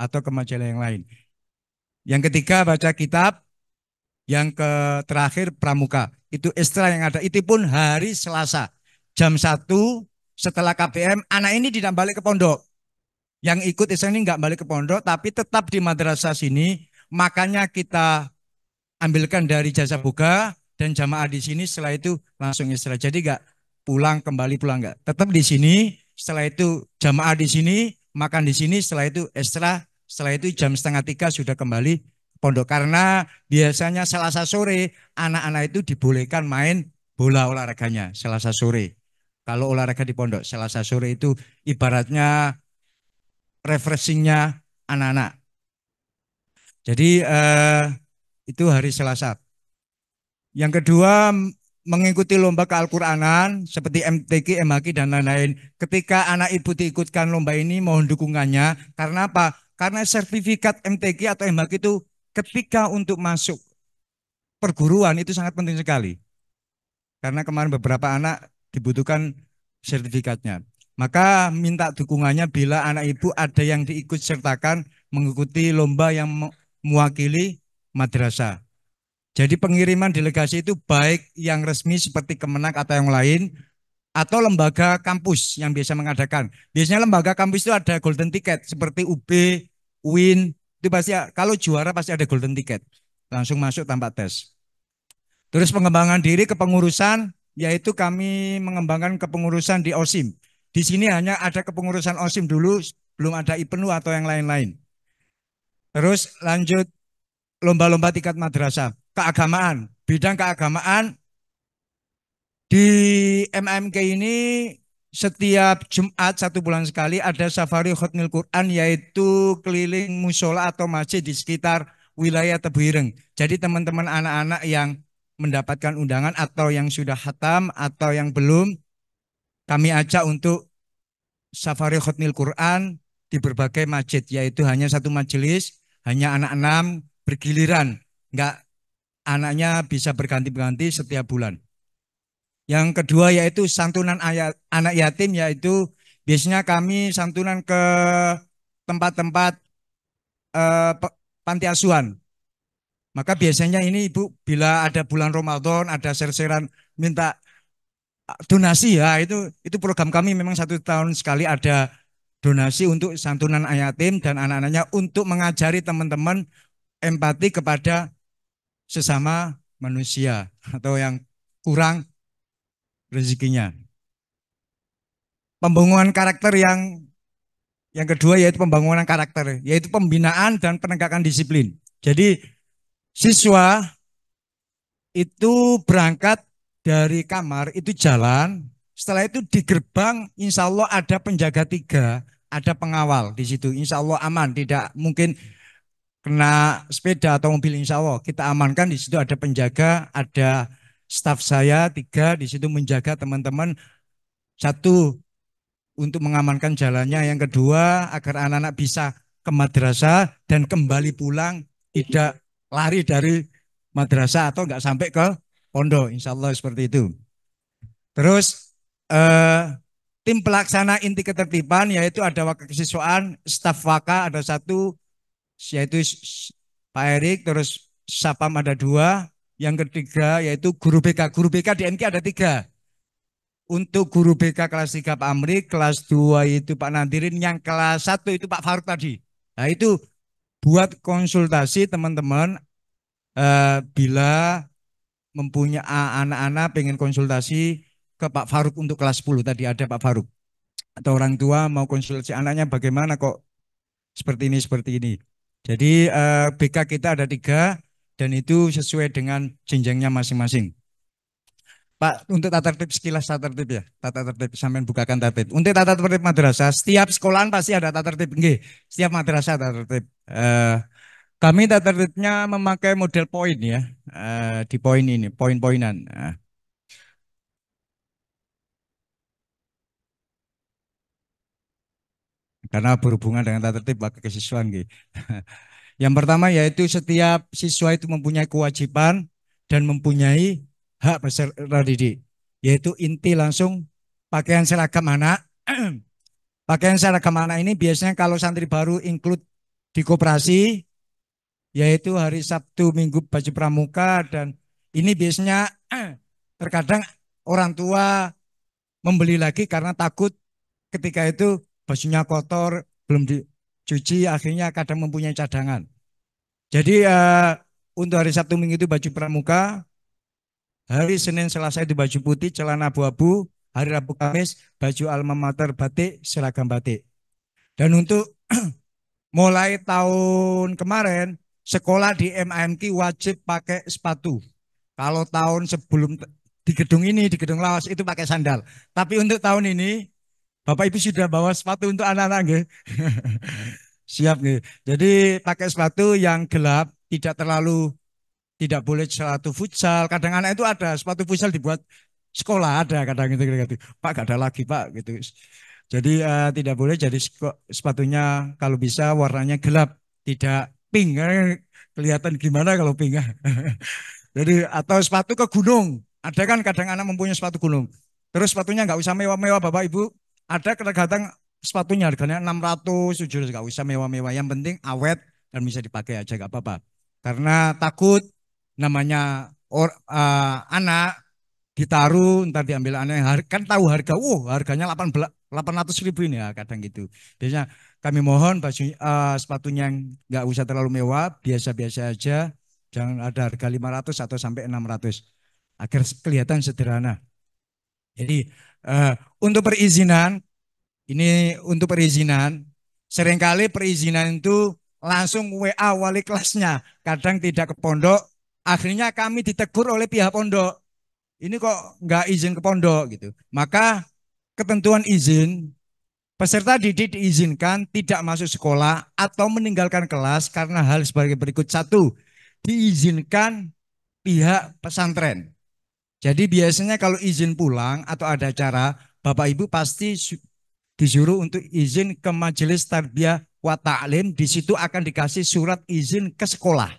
atau ke majalah yang lain. Yang ketiga baca kitab. Yang terakhir pramuka. Itu ekstra yang ada. Itu pun hari Selasa. Jam 1 setelah KPM, anak ini tidak balik ke pondok. Yang ikut ekstra ini nggak balik ke pondok, tapi tetap di madrasah sini. Makanya kita ambilkan dari jasa boga dan jamaah di sini, setelah itu langsung ekstra. Jadi nggak pulang nggak, tetap di sini. Setelah itu jamaah di sini, makan di sini, setelah itu ekstra. Setelah itu jam 2:30 sudah kembali pondok. Karena biasanya Selasa sore anak-anak itu dibolehkan main bola olahraganya Selasa sore. Kalau olahraga di pondok Selasa sore itu ibaratnya refreshingnya anak-anak. Jadi itu hari Selasa. Yang kedua, mengikuti lomba ke-Al-Qur'anan seperti MTQ, MHQ, dan lain-lain. Ketika anak ibu diikutkan lomba ini, mohon dukungannya. Karena apa? Karena sertifikat MTQ atau MHQ itu ketika untuk masuk perguruan itu sangat penting sekali. Karena kemarin beberapa anak dibutuhkan sertifikatnya. Maka minta dukungannya bila anak ibu ada yang diikut sertakan mengikuti lomba yang mewakili madrasah. Jadi pengiriman delegasi itu baik yang resmi seperti Kemenak atau yang lain, atau lembaga kampus yang biasa mengadakan. Biasanya lembaga kampus itu ada golden ticket seperti UB, UIN, itu pasti kalau juara pasti ada golden ticket. Langsung masuk tanpa tes. Terus pengembangan diri kepengurusan, yaitu kami mengembangkan kepengurusan di OSIM. Di sini hanya ada kepengurusan OSIM dulu, belum ada IPENU atau yang lain-lain. Terus lanjut lomba-lomba tingkat madrasah, keagamaan, bidang keagamaan di MAMK ini setiap Jumat 1 bulan sekali ada safari khotmil Quran, yaitu keliling musola atau masjid di sekitar wilayah Tebuireng. Jadi teman-teman anak-anak yang mendapatkan undangan atau yang sudah khatam atau yang belum, kami ajak untuk safari khotmil Quran di berbagai masjid, yaitu hanya satu majelis, hanya anak 6 bergiliran, enggak, anaknya bisa berganti-ganti setiap bulan. Yang kedua yaitu santunan anak yatim, yaitu biasanya kami santunan ke tempat-tempat panti asuhan. Maka biasanya ini Ibu bila ada bulan Ramadan, ada ser-seran minta donasi, ya itu program kami memang 1 tahun sekali ada donasi untuk santunan anak yatim dan anak-anaknya untuk mengajari teman-teman empati kepada sesama manusia atau yang kurang rezekinya. Pembangunan karakter yang kedua yaitu pembangunan karakter, yaitu pembinaan dan penegakan disiplin. Jadi siswa itu berangkat dari kamar, itu jalan, setelah itu di gerbang insya Allah ada penjaga 3, ada pengawal di situ, insya Allah aman, tidak mungkin kena sepeda atau mobil, insya Allah kita amankan. Di situ ada penjaga, ada staf saya 3 di situ menjaga teman-teman, 1 untuk mengamankan jalannya, yang kedua agar anak-anak bisa ke madrasah dan kembali pulang tidak lari dari madrasah atau enggak sampai ke pondok, insya Allah seperti itu. Terus tim pelaksana inti ketertiban yaitu ada wakil kesiswaan, staf waka ada 1 yaitu Pak Erik, terus Sapam ada 2, yang ketiga yaitu guru BK. Guru BK di MK ada 3. Untuk guru BK kelas 3 Pak Amri, kelas 2 itu Pak Nadirin, yang kelas 1 itu Pak Faruk tadi. Nah itu buat konsultasi teman-teman bila mempunyai anak-anak pengen konsultasi ke Pak Faruk untuk kelas 10 tadi ada Pak Faruk. Atau orang tua mau konsultasi anaknya bagaimana kok seperti ini. Jadi BK kita ada 3 dan itu sesuai dengan jenjangnya masing-masing. Pak, untuk tata tertib, sekilas tata tertib ya, tata tertib, sampai bukakan tata tertib. Untuk tata tertib madrasah, setiap sekolahan pasti ada tata tertib, nggih. Setiap madrasah tata tertib. Kami tata tertibnya memakai model poin ya, di poin ini, poin-poinan. Karena berhubungan dengan tata tertib wakil kesiswaan, nggih. Yang pertama yaitu setiap siswa itu mempunyai kewajiban dan mempunyai hak peserta didik, yaitu inti langsung pakaian seragam anak. Pakaian seragam anak ini biasanya kalau santri baru include di koperasi, yaitu hari Sabtu Minggu baju pramuka, dan ini biasanya terkadang orang tua membeli lagi karena takut ketika itu bajunya kotor, belum dicuci, akhirnya kadang mempunyai cadangan. Jadi untuk hari Sabtu Minggu itu baju pramuka, hari Senin Selasa itu baju putih, celana abu-abu, hari Rabu Kamis baju alma mater batik, seragam batik. Dan untuk mulai tahun kemarin sekolah di MAMK wajib pakai sepatu. Kalau tahun sebelum di gedung ini, di gedung Lawas itu pakai sandal. Tapi untuk tahun ini Bapak Ibu sudah bawa sepatu untuk anak-anak, nggih. Siap, nggih. Jadi pakai sepatu yang gelap, tidak boleh sepatu futsal. Kadang anak itu ada sepatu futsal dibuat sekolah, ada kadang itu gitu. Pak gak ada lagi Pak gitu. Jadi tidak boleh, jadi sepatunya kalau bisa warnanya gelap, tidak pink. Kelihatan gimana kalau pink. Jadi atau sepatu ke gunung. Ada kan kadang anak mempunyai sepatu gunung. Terus sepatunya nggak usah mewah-mewah Bapak Ibu. Ada kadang sepatunya harganya 600, 700, nggak usah mewah-mewah. Yang penting awet dan bisa dipakai aja nggak apa-apa. Karena takut namanya anak ditaruh ntar diambil anak, kan tahu harga, harganya 800.000 ini ya kadang gitu. Biasanya kami mohon sepatunya nggak usah terlalu mewah, biasa-biasa aja, jangan ada harga 500 atau sampai 600 agar kelihatan sederhana. Jadi untuk perizinan, seringkali perizinan itu langsung WA wali kelasnya, kadang tidak ke pondok, akhirnya kami ditegur oleh pihak pondok, ini kok nggak izin ke pondok gitu. Maka ketentuan izin, peserta didik diizinkan tidak masuk sekolah atau meninggalkan kelas karena hal sebagai berikut. 1, diizinkan pihak pesantren. Jadi biasanya kalau izin pulang atau ada acara, Bapak Ibu pasti disuruh untuk izin ke Majelis Tarbiyah wa Ta'lim. Di situ akan dikasih surat izin ke sekolah.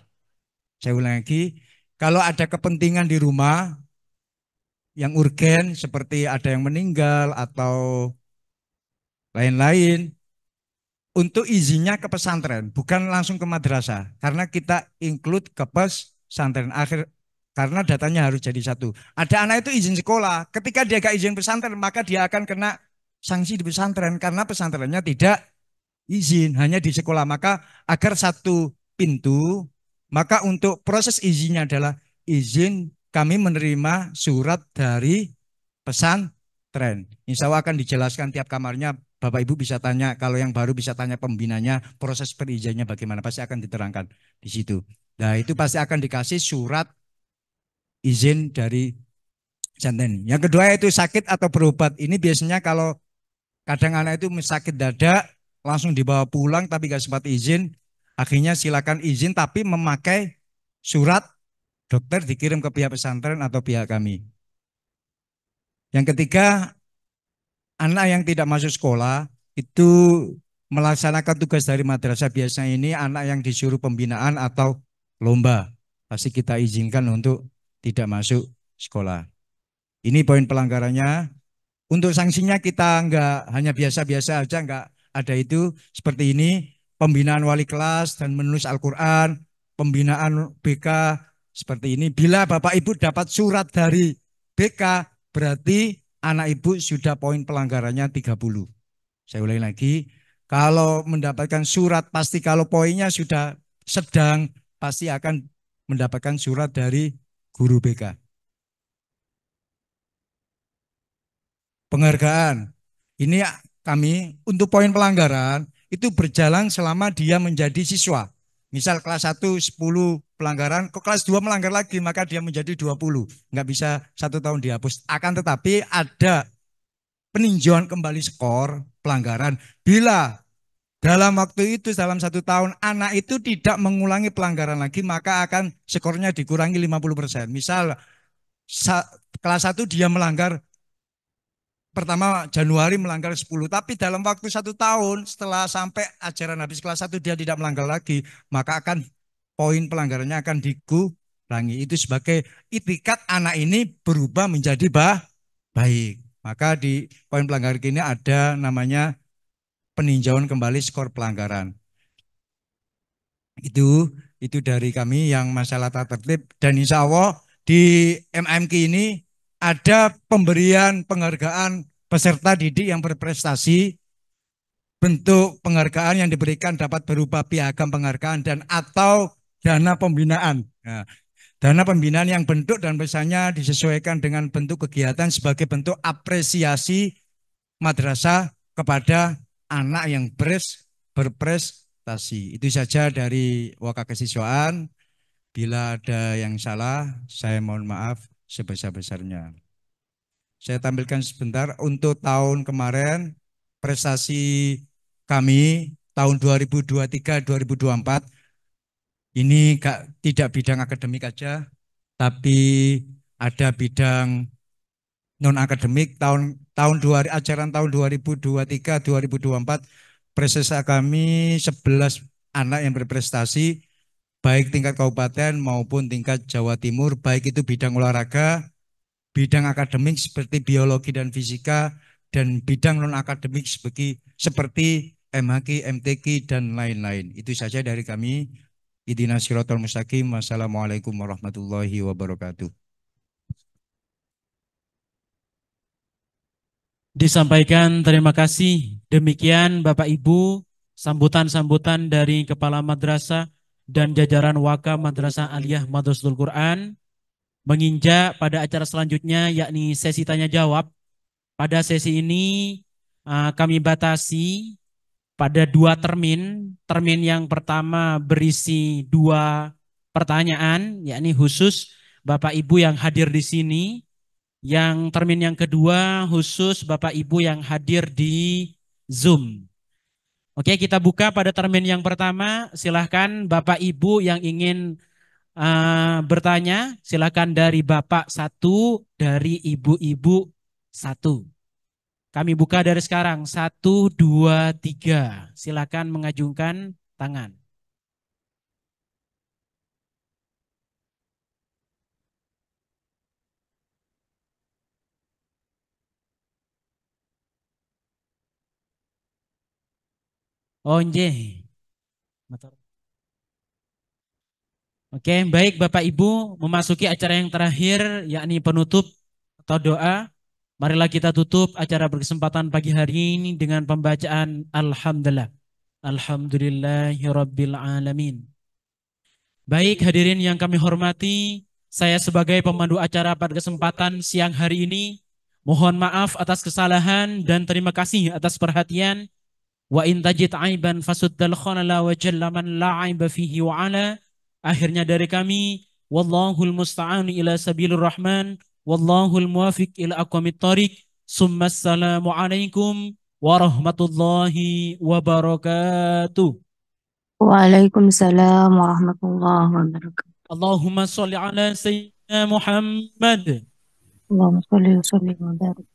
Saya ulang lagi, kalau ada kepentingan di rumah yang urgen seperti ada yang meninggal atau lain-lain, untuk izinnya ke pesantren, bukan langsung ke madrasah, karena kita include ke pesantren akhir, karena datanya harus jadi satu. Ada anak itu izin sekolah, ketika dia gak izin pesantren, maka dia akan kena sanksi di pesantren, karena pesantrennya tidak izin, hanya di sekolah. Maka agar satu pintu, maka untuk proses izinnya adalah izin kami menerima surat dari pesantren. Insya Allah akan dijelaskan tiap kamarnya. Bapak Ibu bisa tanya, kalau yang baru bisa tanya pembinanya, proses perizinannya bagaimana, pasti akan diterangkan di situ. Nah itu pasti akan dikasih surat izin dari pesantren. Yang kedua itu sakit atau berobat. Ini biasanya kalau kadang anak itu sakit dada, langsung dibawa pulang tapi gak sempat izin, akhirnya silakan izin tapi memakai surat dokter dikirim ke pihak pesantren atau pihak kami. Yang ketiga, anak yang tidak masuk sekolah itu melaksanakan tugas dari madrasah. Biasanya ini anak yang disuruh pembinaan atau lomba. Pasti kita izinkan untuk tidak masuk sekolah. Ini poin pelanggarannya. Untuk sanksinya kita enggak hanya biasa-biasa aja, enggak ada itu seperti ini. Pembinaan wali kelas dan menulis Al-Quran, pembinaan BK seperti ini. Bila Bapak Ibu dapat surat dari BK, berarti anak Ibu sudah poin pelanggarannya 30. Saya ulangi lagi, kalau mendapatkan surat, pasti kalau poinnya sudah sedang, pasti akan mendapatkan surat dari guru BK. Penghargaan, ini kami untuk poin pelanggaran, itu berjalan selama dia menjadi siswa. Misal kelas 1 10 pelanggaran, ke kelas 2 melanggar lagi, maka dia menjadi 20. Nggak bisa 1 tahun dihapus. Akan tetapi ada peninjauan kembali skor pelanggaran. Bila dalam waktu itu, dalam 1 tahun, anak itu tidak mengulangi pelanggaran lagi, maka akan skornya dikurangi 50%. Misal kelas 1 dia melanggar, pertama Januari melanggar 10, tapi dalam waktu 1 tahun setelah sampai ajaran habis kelas 1 dia tidak melanggar lagi, maka akan poin pelanggarannya akan dikurangi. Itu sebagai itikat anak ini berubah menjadi baik. Maka di poin pelanggaran ini ada namanya peninjauan kembali skor pelanggaran. Itu dari kami yang masalah tata tertib, dan insya Allah di MMQ ini ada pemberian penghargaan peserta didik yang berprestasi. Bentuk penghargaan yang diberikan dapat berupa piagam penghargaan dan atau dana pembinaan. Nah, dana pembinaan yang bentuk dan besarnya disesuaikan dengan bentuk kegiatan sebagai bentuk apresiasi madrasah kepada anak yang berprestasi. Itu saja dari wakil kesiswaan. Bila ada yang salah, saya mohon maaf sebesar-besarnya. Saya tampilkan sebentar untuk tahun kemarin prestasi kami tahun 2023-2024 ini tidak bidang akademik aja, tapi ada bidang non akademik. Ajaran tahun 2023-2024 prestasi kami 11 anak yang berprestasi baik tingkat kabupaten maupun tingkat Jawa Timur, baik itu bidang olahraga, bidang akademik seperti biologi dan fisika, dan bidang non-akademik seperti MHQ, MTQ, dan lain-lain. Itu saja dari kami. Ihdinas siratal mustaqim. Wassalamualaikum warahmatullahi wabarakatuh. Disampaikan terima kasih. Demikian Bapak Ibu, sambutan-sambutan dari Kepala Madrasah dan jajaran Waka Madrasah Aliyah Madrasatul Quran. Menginjak pada acara selanjutnya, yakni sesi tanya jawab. Pada sesi ini kami batasi pada 2 termin. Termin yang pertama berisi 2 pertanyaan, yakni khusus Bapak Ibu yang hadir di sini. Yang termin yang kedua khusus Bapak Ibu yang hadir di Zoom. Oke, kita buka pada termin yang pertama. Silahkan Bapak Ibu yang ingin bertanya, silakan dari Bapak satu, dari Ibu-ibu satu. Kami buka dari sekarang, 1, 2, 3. Silakan mengajukan tangan. Oh, nggih. Oke, baik Bapak Ibu, memasuki acara yang terakhir, yakni penutup atau doa. Marilah kita tutup acara berkesempatan pagi hari ini dengan pembacaan Alhamdulillah. Alhamdulillahirabbil alamin. Baik hadirin yang kami hormati, saya sebagai pemandu acara pada kesempatan siang hari ini, mohon maaf atas kesalahan dan terima kasih atas perhatian. Wa in tajid aiban fasuddal khanala wa jalla man la aiba fihi wa ala. Akhirnya dari kami, wallahul musta'an ila sabilur rahman, wallahul muwafiq ila aqwamit thariq. Assalamu alaikum warahmatullahi wabarakatuh. Waalaikumsalam warahmatullahi wabarakatuh. Allahumma sholli ala sayyidina Muhammad. Allahumma sholli wa sallim wa barik.